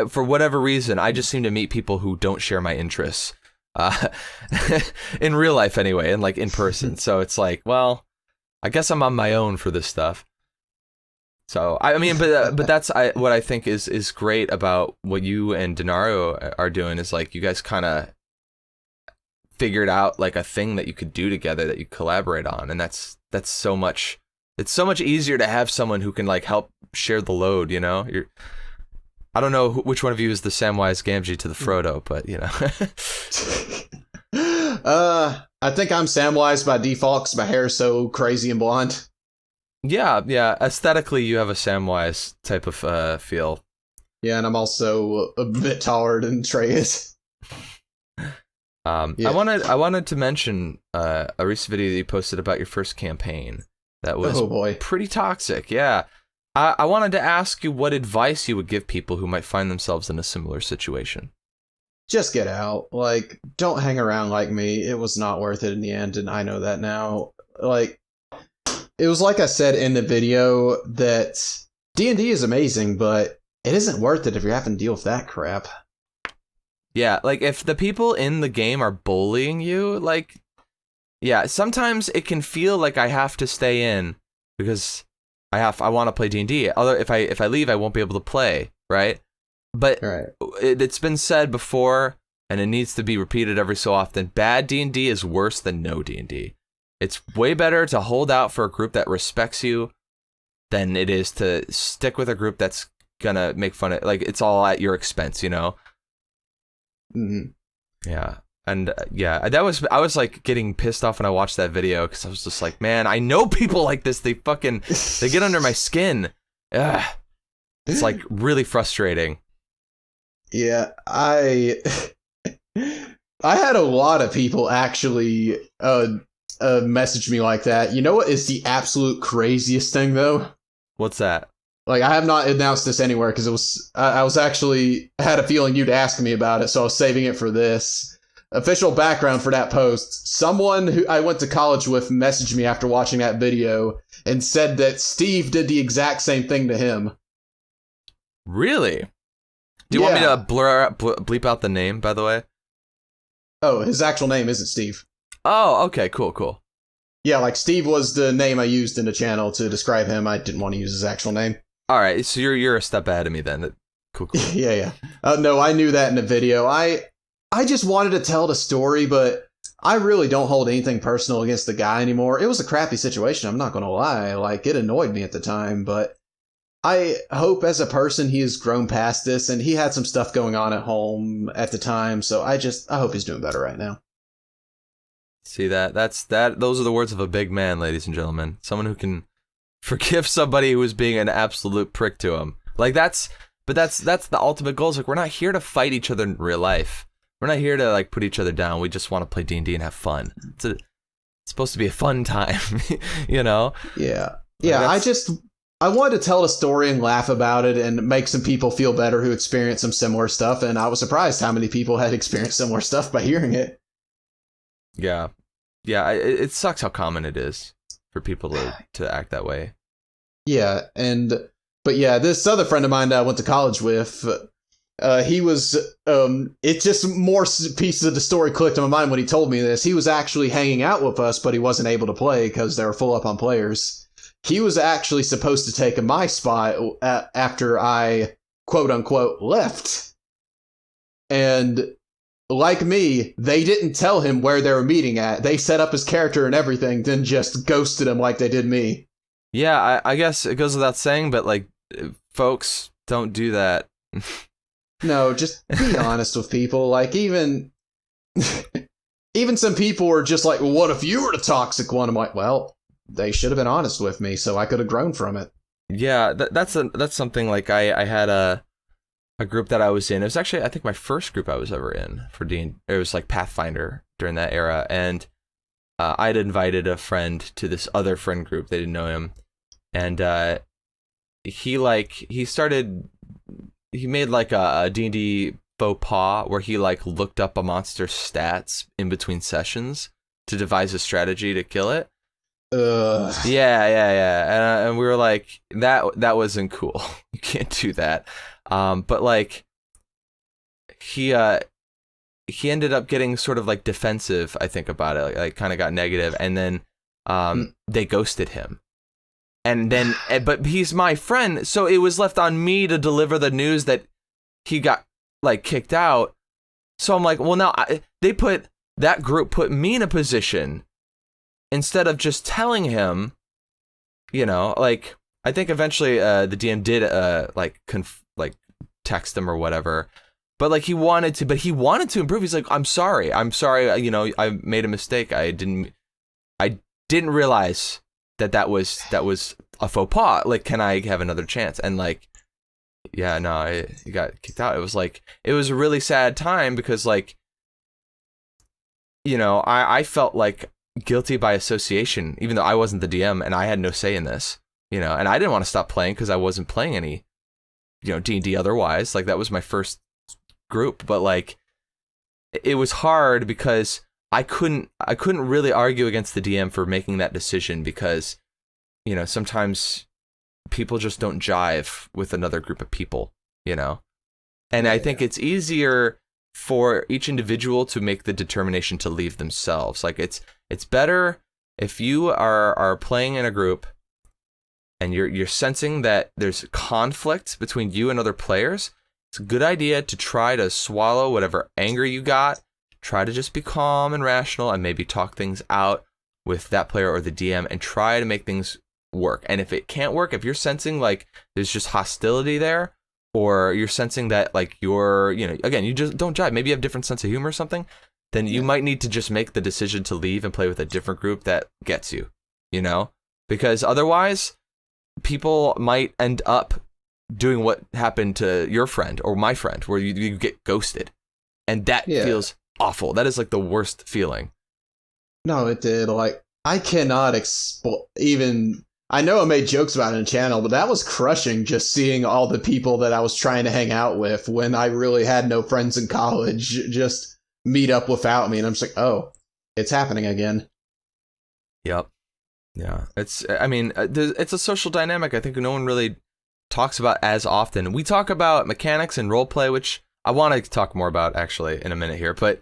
for whatever reason, I just seem to meet people who don't share my interests. In real life anyway, and like in person. So it's like, well, I guess I'm on my own for this stuff. So I mean, but that's what I think is great about what you and Denario are doing, is like you guys kind of figured out like a thing that you could do together, that you collaborate on, and that's so much. It's so much easier to have someone who can like help share the load. I don't know which one of you is the Samwise Gamgee to the Frodo, but
I think I'm Samwise by default because my hair is so crazy and blonde.
Yeah. Aesthetically, you have a Samwise type of feel.
Yeah, and I'm also a bit taller than Trey is.
Yeah. I wanted to mention a recent video that you posted about your first campaign that was pretty toxic. Yeah. I wanted to ask you what advice you would give people who might find themselves in a similar situation.
Just get out. Like, don't hang around like me. It was not worth it in the end, and I know that now. Like, it was like I said in the video that D&D is amazing, but it isn't worth it if you're having to deal with that crap.
Yeah, like, if the people in the game are bullying you, like, yeah, sometimes it can feel like I have to stay in because I want to play D&D. Although if I leave, I won't be able to play, right? But it's been said before, and it needs to be repeated every so often. Bad D&D is worse than no D&D. It's way better to hold out for a group that respects you than it is to stick with a group that's gonna make fun of. Like, it's all at your expense,
Mm-hmm.
Yeah. And I was like getting pissed off when I watched that video because I was just like, man, I know people like this. They get under my skin. Ugh. It's like really frustrating.
Yeah, I had a lot of people actually message me like that. You know what is the absolute craziest thing though?
What's that?
Like, I have not announced this anywhere because I was actually had a feeling you'd ask me about it, so I was saving it for this. Official background for that post. Someone who I went to college with messaged me after watching that video and said that Steve did the exact same thing to him.
Really? Do you want me to bleep out the name, by the way?
Oh, his actual name isn't Steve.
Oh, okay, cool.
Yeah, like Steve was the name I used in the channel to describe him. I didn't want to use his actual name.
All right, so you're a step ahead of me then. Cool.
Yeah. No, I knew that in the video. I just wanted to tell the story, but I really don't hold anything personal against the guy anymore. It was a crappy situation, I'm not going to lie. Like, it annoyed me at the time, but I hope as a person he has grown past this, and he had some stuff going on at home at the time, so I hope he's doing better right now.
See those are the words of a big man, ladies and gentlemen. Someone who can forgive somebody who was being an absolute prick to him. Like that's the ultimate goal. Is like, we're not here to fight each other in real life. We're not here to like put each other down. We just want to play D&D and have fun. It's supposed to be a fun time, you know?
Yeah. I wanted to tell the story and laugh about it and make some people feel better who experienced some similar stuff, and I was surprised how many people had experienced similar stuff by hearing it.
Yeah. It sucks how common it is for people to act that way.
Yeah, but this other friend of mine that I went to college with, he was, it just more pieces of the story clicked in my mind when he told me this. He was actually hanging out with us, but he wasn't able to play because they were full up on players. He was actually supposed to take my spot after I, quote unquote, left. And like me, they didn't tell him where they were meeting at. They set up his character and everything, then just ghosted him like they did me.
Yeah, I guess it goes without saying, but like, folks, don't do that.
No, just be honest with people. Like, even some people are just like, well, what if you were the toxic one? I'm like, well, they should have been honest with me, so I could have grown from it.
Yeah, that's something like I had a group that I was in. It was actually, I think, my first group I was ever in for D&D. It was like Pathfinder during that era, and I'd invited a friend to this other friend group. They didn't know him, and he made like a D&D faux pas where he like looked up a monster's stats in between sessions to devise a strategy to kill it. Yeah. And we were like, that wasn't cool. You can't do that. But like he ended up getting sort of like defensive, I think, about it. Like kind of got negative, and then they ghosted him. And then, but he's my friend, so it was left on me to deliver the news that he got like kicked out. So I'm like, well, now that group put me in a position instead of just telling him, you know, like I think eventually the DM did like text him or whatever, but like he wanted to improve. He's like, I'm sorry, you know, I made a mistake. I didn't realize that was a faux pas. Like, can I have another chance? And like, yeah, no, he got kicked out. It was a really sad time because like, you know, I felt like guilty by association, even though I wasn't the DM and I had no say in this, you know, and I didn't want to stop playing because I wasn't playing any, you know, D&D otherwise. Like, that was my first group, but like, it was hard because I couldn't really argue against the DM for making that decision because, you know, sometimes people just don't jive with another group of people, you know? And I think it's easier for each individual to make the determination to leave themselves. Like, it's better if you are playing in a group and you're sensing that there's conflict between you and other players. It's a good idea to try to swallow whatever anger you got, try to just be calm and rational, and maybe talk things out with that player or the DM and try to make things work. And if it can't work, if you're sensing like there's just hostility there, or you're sensing that like you're, you know, again, you just don't jive, maybe you have a different sense of humor or something, then you might need to just make the decision to leave and play with a different group that gets you, you know? Because otherwise, people might end up doing what happened to your friend or my friend, where you get ghosted. And that feels awful. That is like the worst feeling.
No, it did. Like, I cannot I know I made jokes about it in the channel, but that was crushing just seeing all the people that I was trying to hang out with when I really had no friends in college just meet up without me. And I'm just like, oh, it's happening again.
Yep. Yeah. It's a social dynamic I think no one really talks about as often. We talk about mechanics and roleplay, which I want to talk more about actually in a minute here, but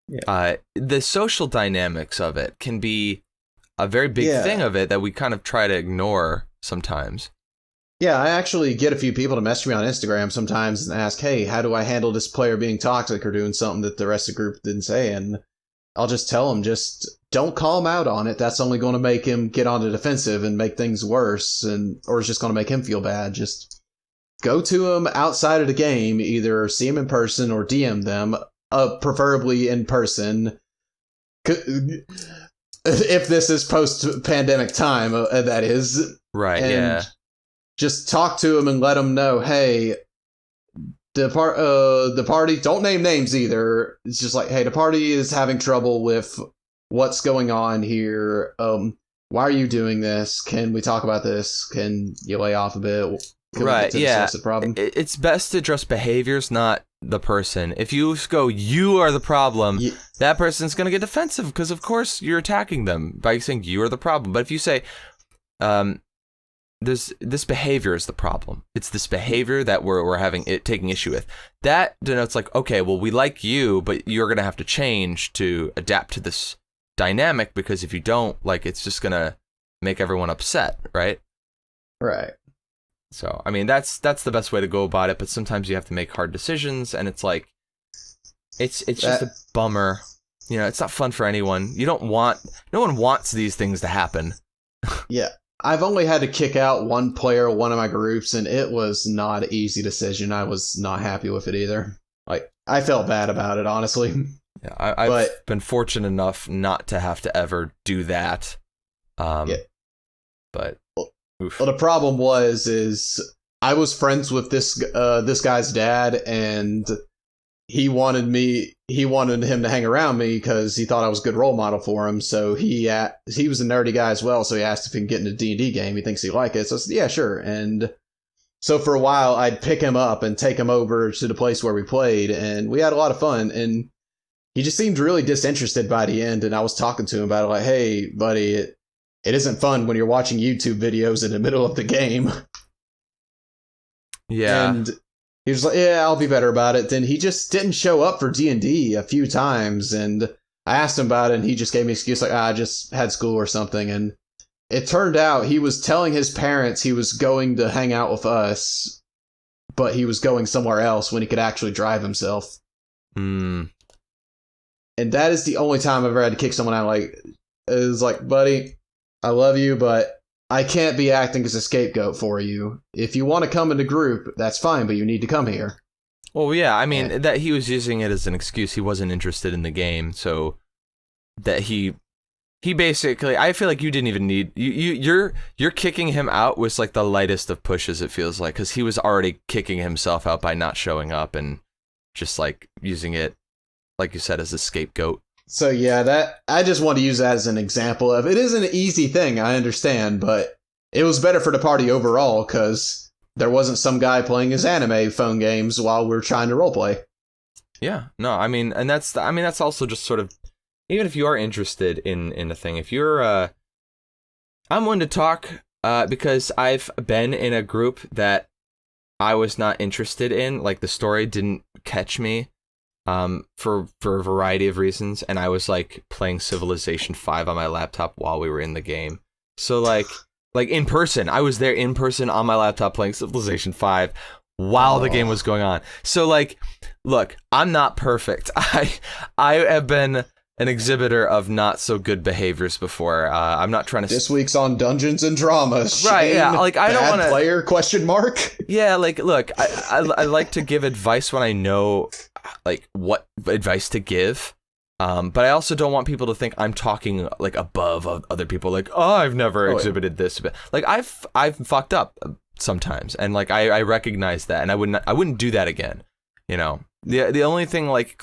the social dynamics of it can be a very big thing of it that we kind of try to ignore sometimes.
Yeah, I actually get a few people to message me on Instagram sometimes and ask, hey, how do I handle this player being toxic or doing something that the rest of the group didn't say? And I'll just tell them, just don't call him out on it. That's only going to make him get on the defensive and make things worse, or it's just going to make him feel bad. Just go to him outside of the game, either see him in person or DM them, preferably in person. If this is post-pandemic time, that is.
Right,
and just talk to him and let him know, hey, the party, don't name names either. It's just like, hey, the party is having trouble with what's going on here. Why are you doing this? Can we talk about this? Can you lay off a bit?
Right, yeah.
The problem?
It's best to address behaviors, not the person. If you go, you are the problem, that person's going to get defensive because, of course, you're attacking them by saying you are the problem. But if you say, this behavior is the problem, it's this behavior that we're taking issue with, that denotes like, okay, well, we like you, but you're going to have to change to adapt to this dynamic, because if you don't, like, it's just going to make everyone upset, right?
Right.
So, I mean, that's the best way to go about it, but sometimes you have to make hard decisions, and it's like, it's just a bummer. You know, it's not fun for anyone. No one wants these things to happen.
Yeah. I've only had to kick out one player, one of my groups, and it was not an easy decision. I was not happy with it either. Like, I felt bad about it, honestly.
Yeah, I've been fortunate enough not to have to ever do that. But oof.
Well, the problem is I was friends with this guy's dad, and he wanted him to hang around me because he thought I was a good role model for him. So he was a nerdy guy as well, so he asked if he can get into a D&D game. He thinks he'd like it. So I said, yeah, sure. And so for a while, I'd pick him up and take him over to the place where we played, and we had a lot of fun. And he just seemed really disinterested by the end, and I was talking to him about it, like, hey, buddy, it isn't fun when you're watching YouTube videos in the middle of the game.
Yeah.
And he was like, yeah, I'll be better about it. Then he just didn't show up for D&D a few times, and I asked him about it, and he just gave me an excuse like, I just had school or something. And it turned out he was telling his parents he was going to hang out with us, but he was going somewhere else when he could actually drive himself. And that is the only time I've ever had to kick someone out. Like, it was like, buddy, I love you, but I can't be acting as a scapegoat for you. If you want to come in the group, that's fine, but you need to come here.
Well, yeah, I mean, that he was using it as an excuse. He wasn't interested in the game, so that he basically, I feel like you didn't even need, you're kicking him out was like the lightest of pushes, it feels like, because he was already kicking himself out by not showing up and just like using it, like you said, as a scapegoat.
So yeah, that I just want to use that as an example of, it isn't an easy thing, I understand, but it was better for the party overall because there wasn't some guy playing his anime phone games while we were trying to roleplay.
Yeah, no, I mean, and that's also just sort of, even if you are interested in a thing, if you're, I'm one to talk because I've been in a group that I was not interested in, like the story didn't catch me. For a variety of reasons, and I was like playing Civilization 5 on my laptop while we were in the game. So like in person, I was there in person on my laptop playing Civilization 5 while the game was going on. So like, look, I'm not perfect. I have been an exhibitor of not so good behaviors before. I'm not trying to.
This week's on Dungeons and Dramas.
Right? Yeah. Like I don't want to.
Player ? Question mark.
Yeah. Like, look, I like to give advice when I know like what advice to give. But I also don't want people to think I'm talking like above other people. Like, oh, I've never exhibited this. But like I've fucked up sometimes, and like I recognize that, and I wouldn't do that again. You know, the only thing like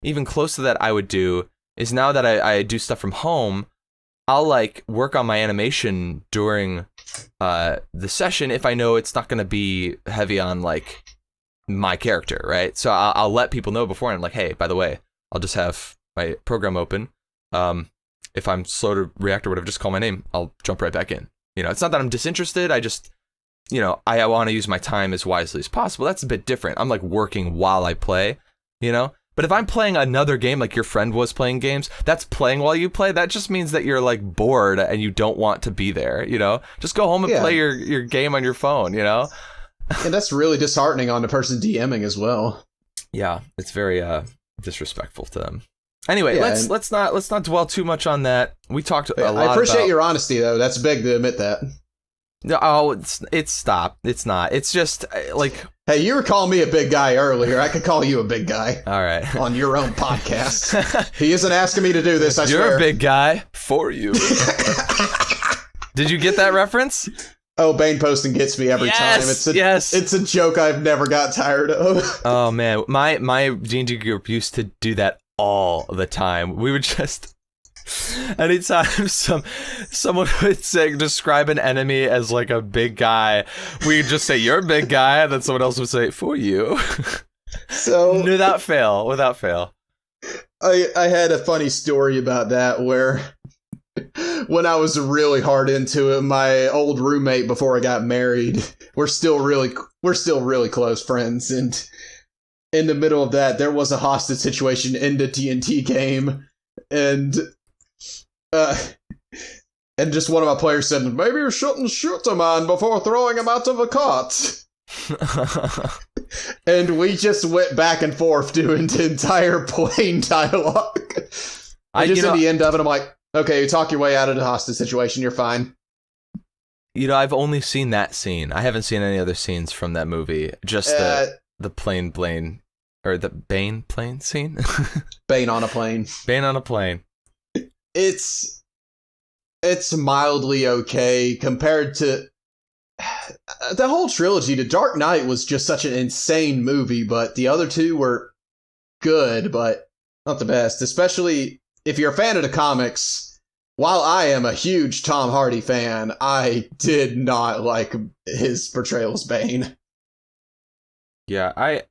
even close to that I would do is now that I do stuff from home, I'll like work on my animation during the session if I know it's not going to be heavy on like my character, right? So I'll let people know before, and I'm like, hey, by the way, I'll just have my program open. If I'm slow to react or whatever, just call my name. I'll jump right back in. You know, it's not that I'm disinterested. I just, you know, I want to use my time as wisely as possible. That's a bit different. I'm like working while I play, you know? But if I'm playing another game, like your friend was playing games, that's playing while you play. That just means that you're like bored and you don't want to be there, you know? Just go home and play your game on your phone, you know?
And that's really disheartening on the person DMing as well.
Yeah, it's very disrespectful to them. Anyway,
Yeah,
let's not dwell too much on that. We talked a lot.
I appreciate your honesty, though. That's big to admit that.
No, it's stop. It's not. It's just like,
hey, you were calling me a big guy earlier. I could call you a big guy.
All right.
On your own podcast. He isn't asking me to do this, I swear.
You're a big guy for you. Did you get that reference?
Oh, Bane posting gets me every time. It's a joke I've never got tired of.
Oh man, my D&D group used to do that all the time. We would just, anytime someone would describe an enemy as like a big guy, we'd just say, you're a big guy, and then someone else would say, for you.
So
without fail.
I had a funny story about that where when I was really hard into it, my old roommate before I got married, we're still really close friends, and in the middle of that, there was a hostage situation in the D&D game, and just one of my players said, maybe you shouldn't shoot a man before throwing him out of a cart. And we just went back and forth doing the entire plain dialogue. In the end of it, I'm like, okay, you talk your way out of the hostage situation, you're fine.
You know, I've only seen that scene. I haven't seen any other scenes from that movie. Just the plane, or the Bane plane scene?
Bane on a plane.
Bane on a plane.
It's mildly okay compared to the whole trilogy. The Dark Knight was just such an insane movie, but the other two were good, but not the best. Especially if you're a fan of the comics, while I am a huge Tom Hardy fan, I did not like his portrayal as Bane.
Yeah, I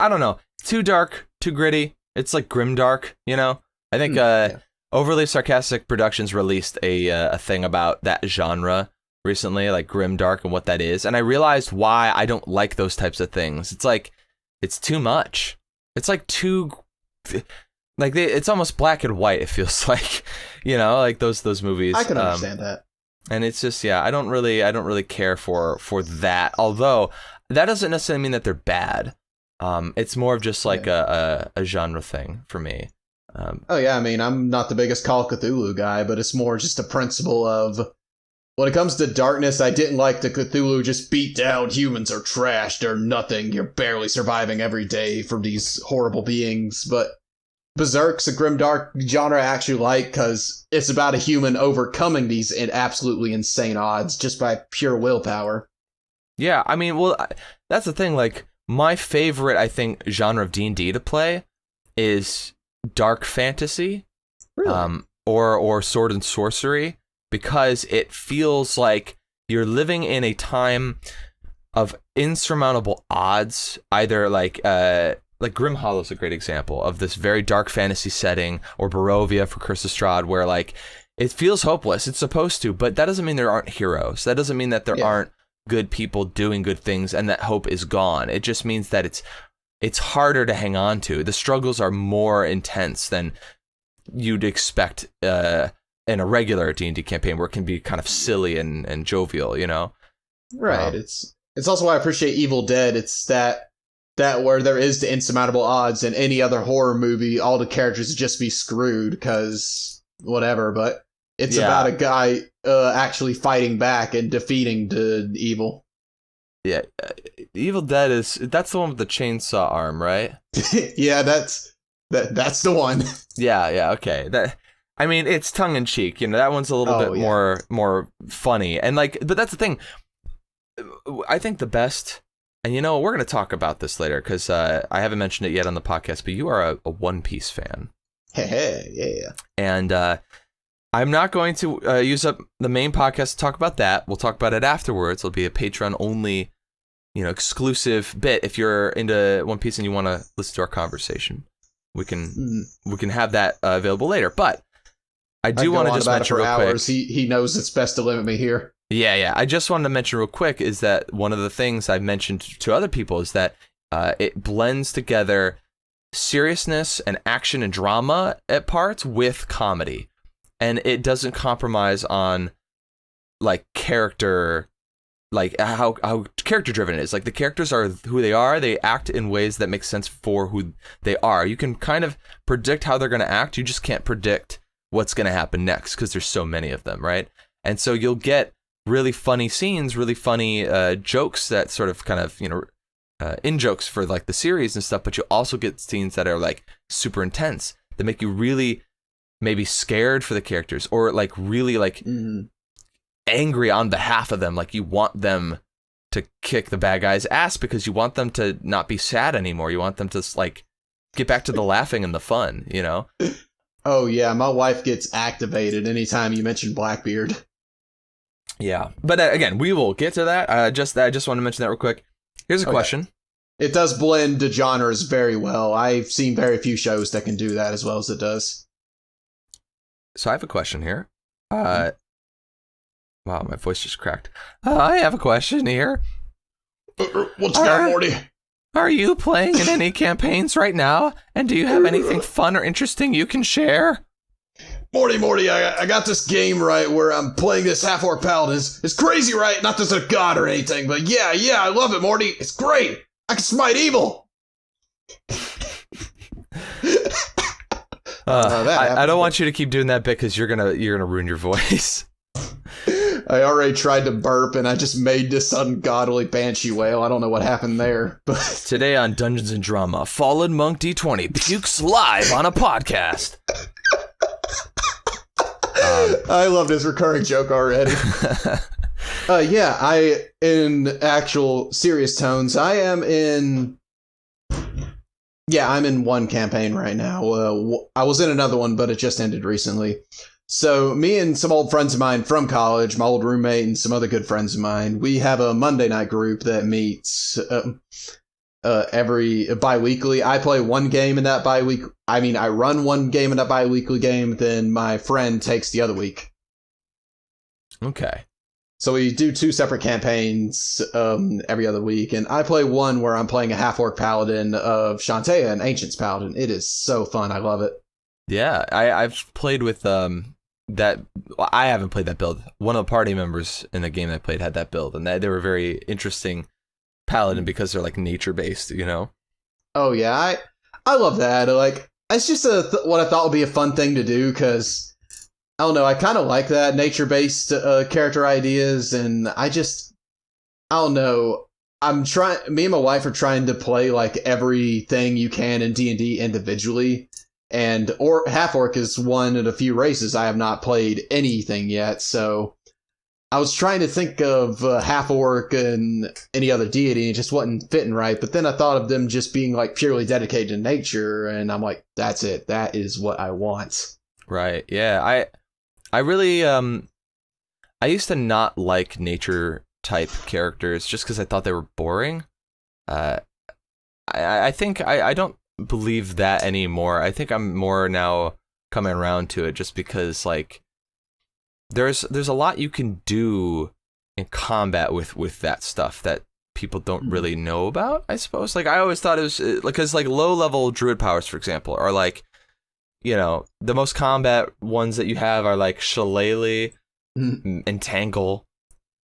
don't know. Too dark, too gritty. It's like grimdark, you know? I think Overly Sarcastic Productions released a thing about that genre recently, like grimdark and what that is. And I realized why I don't like those types of things. It's like, it's too much. It's like too, like it's almost black and white, it feels like, you know, like those movies.
I can understand that.
And it's just, I don't really care for that. Although that doesn't necessarily mean that they're bad. It's more of just like a genre thing for me.
I mean, I'm not the biggest Call of Cthulhu guy, but it's more just a principle of, when it comes to darkness, I didn't like the Cthulhu just beat down, humans are trash, they're nothing, you're barely surviving every day from these horrible beings. But Berserk's a grimdark genre I actually like, because it's about a human overcoming these absolutely insane odds just by pure willpower.
Yeah, I mean, well, that's the thing, like, my favorite, I think, genre of D&D to play is dark fantasy,
really?
or sword and sorcery, because it feels like you're living in a time of insurmountable odds. Either like Grim Hollow is a great example of this very dark fantasy setting, or Barovia for Curse of Strahd, where like it feels hopeless. It's supposed to, but that doesn't mean there aren't heroes. That doesn't mean that there aren't good people doing good things and that hope is gone. It just means that it's harder to hang on to. The struggles are more intense than you'd expect in a regular D&D campaign, where it can be kind of silly and jovial, you know?
Right. It's also why I appreciate Evil Dead. It's that where there is the insurmountable odds. In any other horror movie, all the characters would just be screwed because whatever. But it's about a guy actually fighting back and defeating the evil.
Yeah, Evil Dead that's the one with the chainsaw arm, right?
Yeah, that's the one.
Yeah, okay. I mean, it's tongue in cheek, you know. That one's a little bit more funny, and like, but that's the thing. I think the best, and you know, we're gonna talk about this later because I haven't mentioned it yet on the podcast, but you are a One Piece fan.
Hey, yeah.
And I'm not going to use up the main podcast to talk about that. We'll talk about it afterwards. It'll be a Patreon only, exclusive bit. If you're into One Piece and you want to listen to our conversation, we can have that available later. But I do want to just mention real quick.
He knows it's best to limit me here.
Yeah. I just wanted to mention real quick is that one of the things I've mentioned to other people is that it blends together seriousness and action and drama at parts with comedy. And it doesn't compromise on like character, like how character driven it is. Like the characters are who they are. They act in ways that make sense for who they are. You can kind of predict how they're going to act. You just can't predict what's going to happen next because there's so many of them, right? And so you'll get really funny scenes, really funny jokes that sort of kind of, in jokes for like the series and stuff. But you also get scenes that are like super intense that make you really maybe scared for the characters or like really like angry on behalf of them. Like you want them to kick the bad guy's ass because you want them to not be sad anymore. You want them to like get back to the laughing and the fun,
Oh yeah, my wife gets activated anytime you mention Blackbeard.
Yeah, but again, we will get to that. I just want to mention that real quick. Here's a question.
It does blend to genres very well. I've seen very few shows that can do that as well as it does.
So I have a question here. Wow, my voice just cracked. I have a question here.
What's that, Morty?
Are you playing in any campaigns right now? And do you have anything fun or interesting you can share?
Morty, I got this game, right, where I'm playing this half-orc paladin. It's crazy, right? Not just a god or anything, but yeah, I love it, Morty. It's great. I can smite evil.
I don't want you to keep doing that bit because you're gonna ruin your voice.
I already tried to burp and I just made this ungodly banshee wail. I don't know what happened there, but
today on Dungeons and Drama, Fallen Monk D20 pukes live on a podcast.
I love this recurring joke already. In actual serious tones, I'm in one campaign right now. I was in another one, but it just ended recently. So me and some old friends of mine from college, my old roommate and some other good friends of mine, we have a Monday night group that meets every bi-weekly. I play one game in that bi-week. I run one game in that bi-weekly game, then my friend takes the other week.
Okay.
So we do two separate campaigns every other week, and I play one where I'm playing a half-orc paladin of Shantae, an Ancient's paladin. It is so fun. I love it. Yeah,
I've played with that. Well, I haven't played that build. One of the party members in the game I played had that build, and they were very interesting paladin because they're like nature based,
Oh yeah, I love that. Like it's just what I thought would be a fun thing to do because I don't know. I kind of like that nature based character ideas, and I don't know. Me and my wife are trying to play like everything you can in D&D individually. And half-orc is one of the few races I have not played anything yet, so I was trying to think of half-orc and any other deity, and it just wasn't fitting right, but then I thought of them just being like purely dedicated to nature, and I'm like, that's it, that is what I want.
Right, yeah, I really, I used to not like nature-type characters just because I thought they were boring. I think I don't believe that anymore. I think I'm more now coming around to it just because like there's a lot you can do in combat with that stuff that people don't really know about, I suppose. Like I always thought it was because like low level druid powers, for example, are like, the most combat ones that you have are like Shillelagh, Entangle,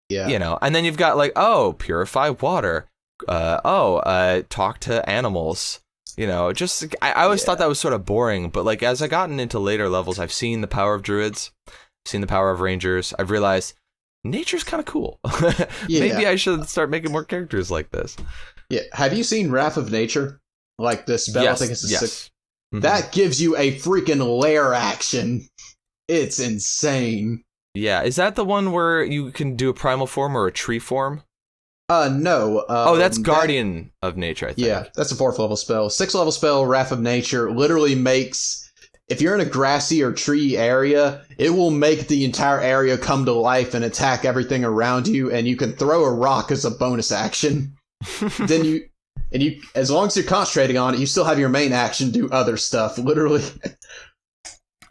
and then you've got like, purify water, talk to animals. I always thought that was sort of boring, but like as I gotten into later levels, I've seen the power of druids, I've seen the power of rangers. I've realized nature's kind of cool. Maybe I should start making more characters like this.
Yeah. Have you seen Wrath of Nature? Like the spell?
Yes,
I think it's a
yes.
That gives you a freaking lair action. It's insane.
Yeah. Is that the one where you can do a primal form or a tree form?
No.
That's Guardian of Nature, I think.
Yeah, that's a 4th level spell. 6th level spell, Wrath of Nature, literally makes if you're in a grassy or tree area, it will make the entire area come to life and attack everything around you, and you can throw a rock as a bonus action. Then you, as long as you're concentrating on it, you still have your main action do other stuff, literally.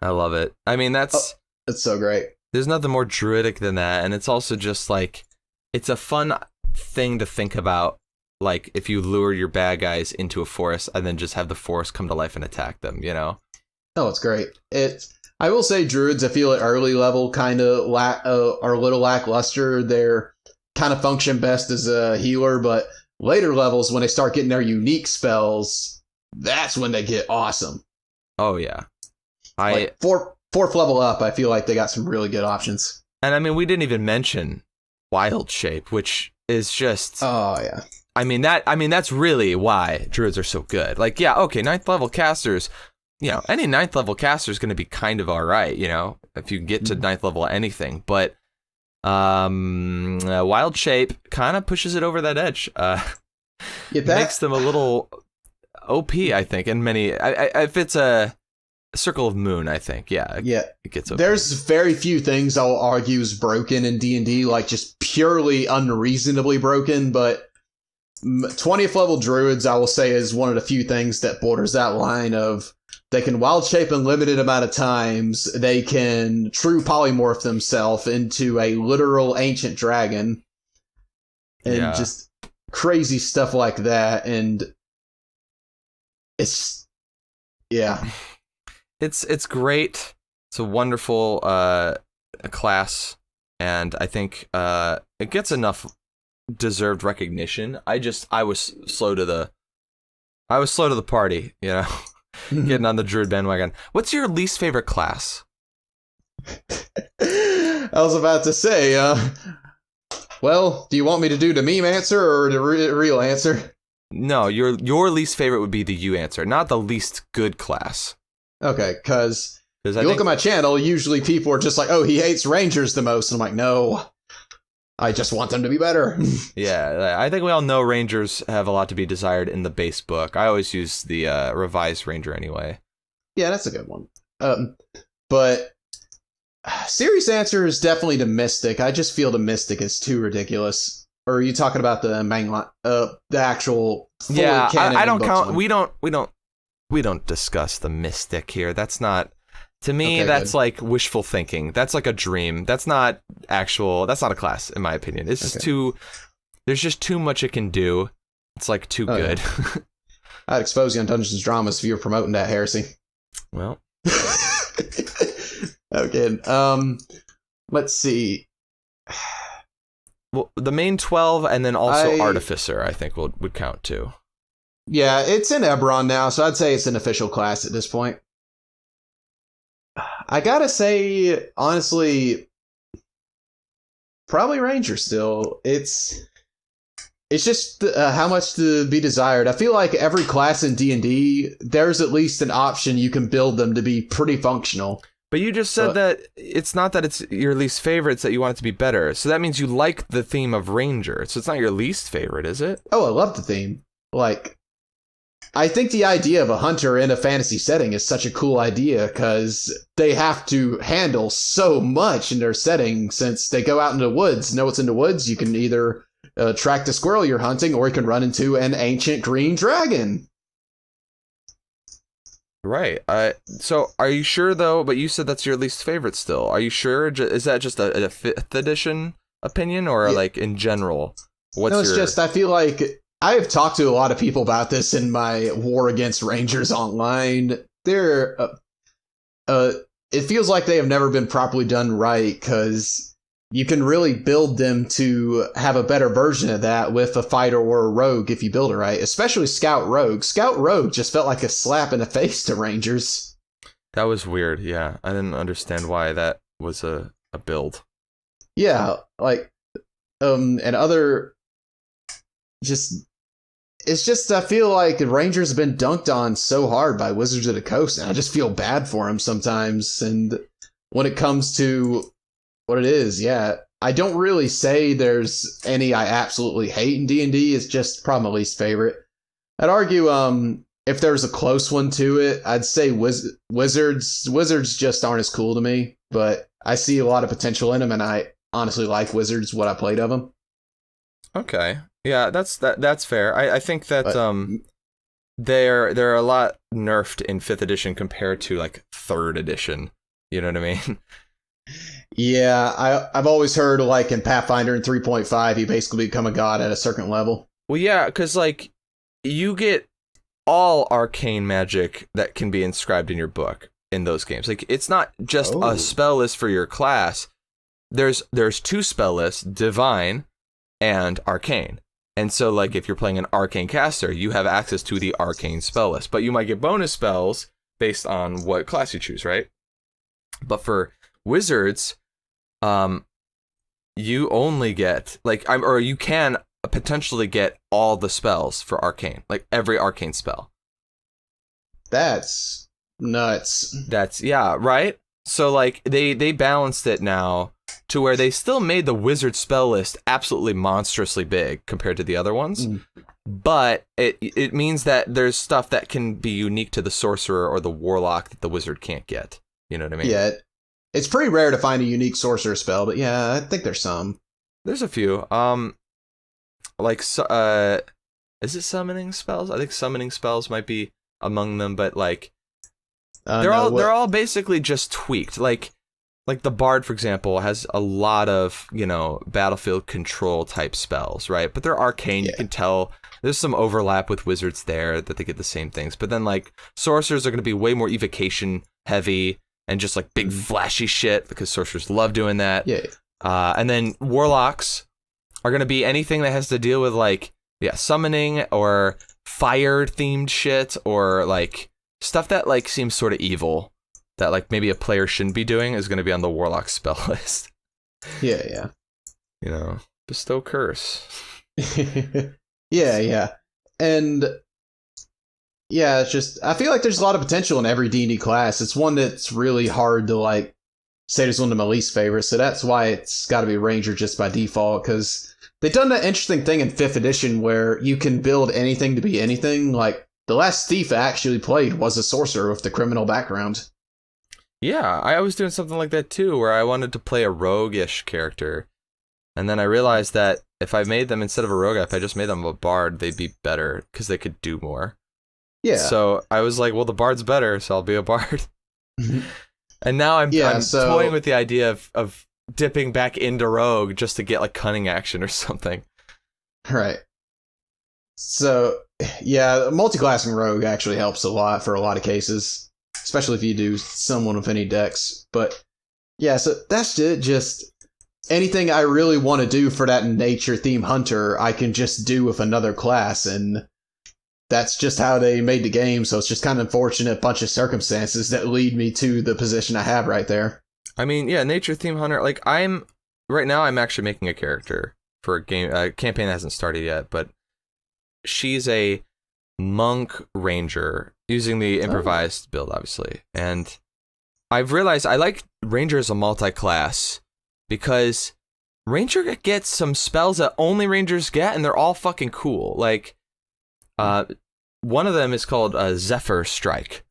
I love it. I mean, that's
so great.
There's nothing more druidic than that, and it's also just like, it's a fun thing to think about, like if you lure your bad guys into a forest and then just have the forest come to life and attack them, you know?
Oh, it's great. I will say druids, I feel at early level kind of are a little lackluster. They're kind of function best as a healer, but later levels, when they start getting their unique spells, that's when they get awesome.
Oh, yeah.
Like fourth level up, I feel like they got some really good options.
And I mean, we didn't even mention Wild Shape, which is just...
Oh, yeah.
I mean, that's really why druids are so good. Like, yeah, okay, 9th level casters, you know, any 9th level caster is going to be kind of all right, you know, if you get to 9th level anything. But Wild Shape kind of pushes it over that edge. Makes them a little OP, I think, in many... if it's a Circle of Moon, I think, yeah. It gets OP.
There's very few things I'll argue is broken in D&D, like just purely unreasonably broken, but 20th level druids, I will say, is one of the few things that borders that line of they can wild shape in limited amount of times. They can true polymorph themselves into a literal ancient dragon and just crazy stuff like that. And it's
great. It's a wonderful class, and I think it gets enough deserved recognition. I was slow to the party, you know, getting on the druid bandwagon. What's your least favorite class?
I was about to say, well, do you want me to do the meme answer or the real answer?
No, your least favorite would be the you answer, not the least good class. Okay,
because you look at my channel, usually people are just like, oh, he hates rangers the most. And I'm like, no. I just want them to be better.
Yeah, I think we all know rangers have a lot to be desired in the base book. I always use the revised ranger anyway.
Yeah, that's a good one. But serious answer is definitely the mystic. I just feel the mystic is too ridiculous. Or are you talking about the main line, the actual?
Yeah, I don't count. One? We don't discuss the mystic here. That's not. To me, that's good. Like wishful thinking. That's like a dream. That's not a class, in my opinion. It's just there's just too much it can do. It's like too good. Yeah.
I'd expose you on Dungeons & Dramas if you were promoting that heresy.
Well.
Okay. Let's see.
Well, the main 12 and then also Artificer, I think would count too.
Yeah, it's in Eberron now, so I'd say it's an official class at this point. I gotta say, honestly, probably Ranger still. It's just how much to be desired. I feel like every class in D&D, there's at least an option you can build them to be pretty functional.
But you just said that it's not that it's your least favorite, it's that you want it to be better. So that means you like the theme of Ranger. So it's not your least favorite, is it?
Oh, I love the theme. Like, I think the idea of a hunter in a fantasy setting is such a cool idea because they have to handle so much in their setting since they go out into the woods. Know what's in the woods? You can either track the squirrel you're hunting or you can run into an ancient green dragon.
Right. So are you sure, though? But you said that's your least favorite still. Are you sure? Is that just a 5th edition opinion or like in general?
Just I feel like... I have talked to a lot of people about this in my War Against Rangers online. It feels like they have never been properly done right because you can really build them to have a better version of that with a fighter or a rogue if you build it right, especially Scout Rogue. Scout Rogue just felt like a slap in the face to Rangers.
That was weird, yeah. I didn't understand why that was a build.
Yeah, like, and other... It's just I feel like Rangers have been dunked on so hard by Wizards of the Coast, and I just feel bad for them sometimes. And when it comes to what it is, yeah, I don't really say there's any I absolutely hate in D&D. It's just probably my least favorite. I'd argue if there's a close one to it, I'd say wizards. Wizards just aren't as cool to me, but I see a lot of potential in them, and I honestly like wizards. What I played of them.
Okay, yeah, that's fair. I think that they're a lot nerfed in 5th edition compared to like 3rd edition. You know what I mean?
Yeah, I've always heard like in Pathfinder in 3.5, you basically become a god at a certain level.
Well, yeah, because like you get all arcane magic that can be inscribed in your book in those games. Like it's not just a spell list for your class. There's 2 spell lists, divine and arcane. And so like if you're playing an arcane caster, you have access to the arcane spell list, but you might get bonus spells based on what class you choose, right? But for wizards, you only get or you can potentially get all the spells for arcane, like every arcane spell.
That's nuts.
Yeah, right? So like they balanced it now to where they still made the wizard spell list absolutely monstrously big compared to the other ones. But it means that there's stuff that can be unique to the sorcerer or the warlock that the wizard can't get. You know what I mean?
Yeah, it's pretty rare to find a unique sorcerer spell, but yeah, I think there's some.
There's a few. Is it summoning spells? I think summoning spells might be among them, but like they're all basically just tweaked. Like the bard, for example, has a lot of, battlefield control type spells, right? But they're arcane. Yeah. You can tell there's some overlap with wizards there that they get the same things. But then like sorcerers are going to be way more evocation heavy and just like big flashy shit because sorcerers love doing that.
Yeah.
And then warlocks are going to be anything that has to deal with like, summoning or fire themed shit or like stuff that like seems sort of evil that like maybe a player shouldn't be doing is going to be on the warlock spell list.
Yeah.
Bestow curse.
Yeah. And yeah, it's just, I feel like there's a lot of potential in every D&D class. It's one that's really hard to like say there's one of my least favorites. So that's why it's got to be Ranger just by default, because they've done that interesting thing in 5th edition where you can build anything to be anything. Like the last thief I actually played was a sorcerer with the criminal background.
Yeah, I was doing something like that too, where I wanted to play a roguish character. And then I realized that if I made them, instead of a rogue, if I just made them a bard, they'd be better because they could do more.
Yeah.
So I was like, well, the bard's better, so I'll be a bard. And now I'm toying with the idea of dipping back into rogue just to get like cunning action or something.
Right. So, yeah, multi-classing rogue actually helps a lot for a lot of cases, especially if you do someone with any decks. But yeah, so that's it. Just anything I really want to do for that nature theme hunter, I can just do with another class, and that's just how they made the game. So it's just kind of unfortunate bunch of circumstances that lead me to the position I have right there.
I mean, yeah, nature theme hunter. Like I'm actually making a character for a game. Campaign that hasn't started yet, but she's a monk ranger using the improvised build, obviously. And I've realized I like ranger as a multi-class because ranger gets some spells that only rangers get, and they're all fucking cool. Like, one of them is called Zephyr Strike.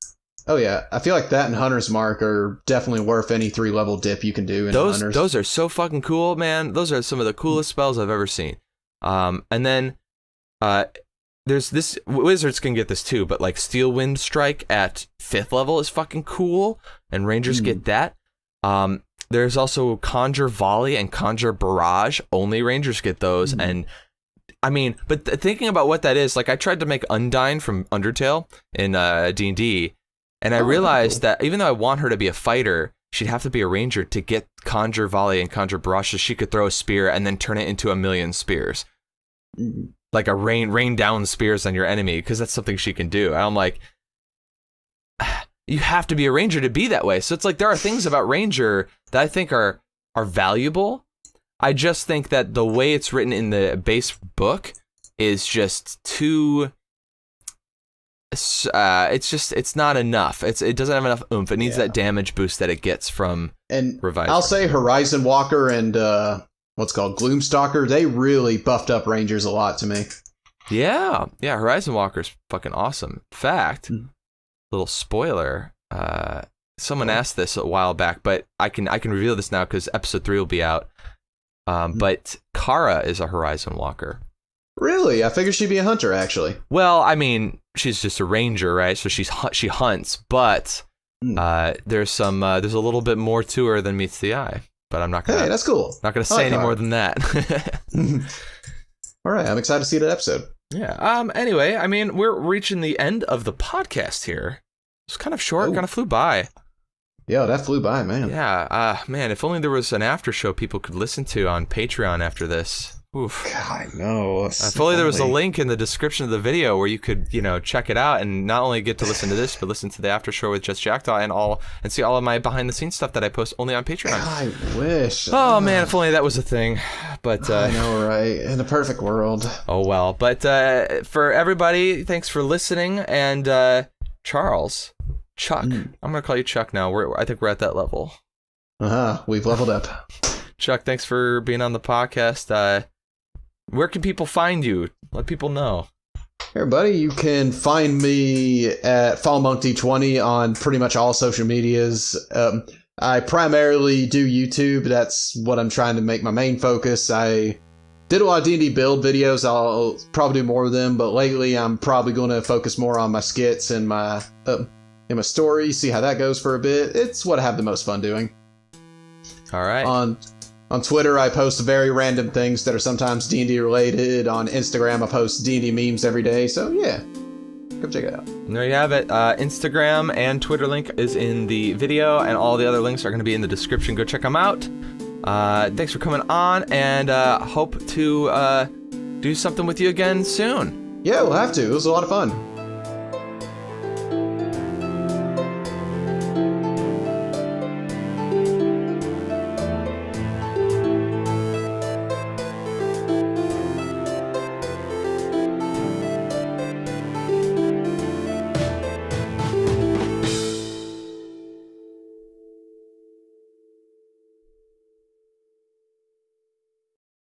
Oh yeah, I feel like that and Hunter's Mark are definitely worth any 3-level dip you can do in Hunters.
Those are so fucking cool, man. Those are some of the coolest spells I've ever seen. And then there's this, wizards can get this too, but like Steel Wind Strike at 5th level is fucking cool, and rangers get that. There's also Conjure Volley and Conjure Barrage. Only rangers get those, and I mean, but thinking about what that is, like I tried to make Undyne from Undertale in D&D, and I realized that even though I want her to be a fighter, she'd have to be a ranger to get Conjure Volley and Conjure Barrage, so she could throw a spear and then turn it into 1,000,000 spears. Like a rain down spears on your enemy, because that's something she can do. And I'm like, you have to be a ranger to be that way. So it's like there are things about ranger that I think are valuable. I just think that the way it's written in the base book is just too. It's not enough. It doesn't have enough oomph. It needs that damage boost that it gets from revised.
I'll say Horizon Walker and what's called Gloomstalker, they really buffed up rangers a lot to me.
Yeah, Horizon Walker's fucking awesome. In fact, little spoiler, someone asked this a while back, but I can reveal this now because episode 3 will be out. But Kara is a Horizon Walker.
Really? I figured she'd be a hunter, actually.
Well, I mean, she's just a ranger, right? So she hunts, but there's a little bit more to her than meets the eye. But I'm not gonna.
Hey, that's cool.
Not gonna say any more than that.
All right, I'm excited to see that episode.
Yeah. Anyway, I mean, we're reaching the end of the podcast here. It's kind of short. Kind of flew by.
Yeah, that flew by, man.
Yeah. Man, if only there was an after show people could listen to on Patreon after this. Oof.
God, I know.
If only there was a link in the description of the video where you could, check it out and not only get to listen to this, but listen to the after show with Just Jackdaw and see all of my behind the scenes stuff that I post only on Patreon.
I wish.
Oh man, if only that was a thing. But
I know, right? In a perfect world.
Oh well. But for everybody, thanks for listening. And Charles, Chuck, I'm gonna call you Chuck now. I think we're at that level.
We've leveled up.
Chuck, thanks for being on the podcast. Where can people find you? Let people know.
Hey everybody, you can find me at fallenmonk 20 on pretty much all social medias. I primarily do YouTube. That's what I'm trying to make my main focus. I did a lot of D&D build videos. I'll probably do more of them, but lately I'm probably going to focus more on my skits and my story, see how that goes for a bit. It's what I have the most fun doing.
All right.
On Twitter, I post very random things that are sometimes D&D related. On Instagram, I post D&D memes every day. So yeah, come check it out.
And there you have it. Instagram and Twitter link is in the video, and all the other links are going to be in the description. Go check them out. Thanks for coming on, and hope to do something with you again soon.
Yeah, we'll have to. It was a lot of fun.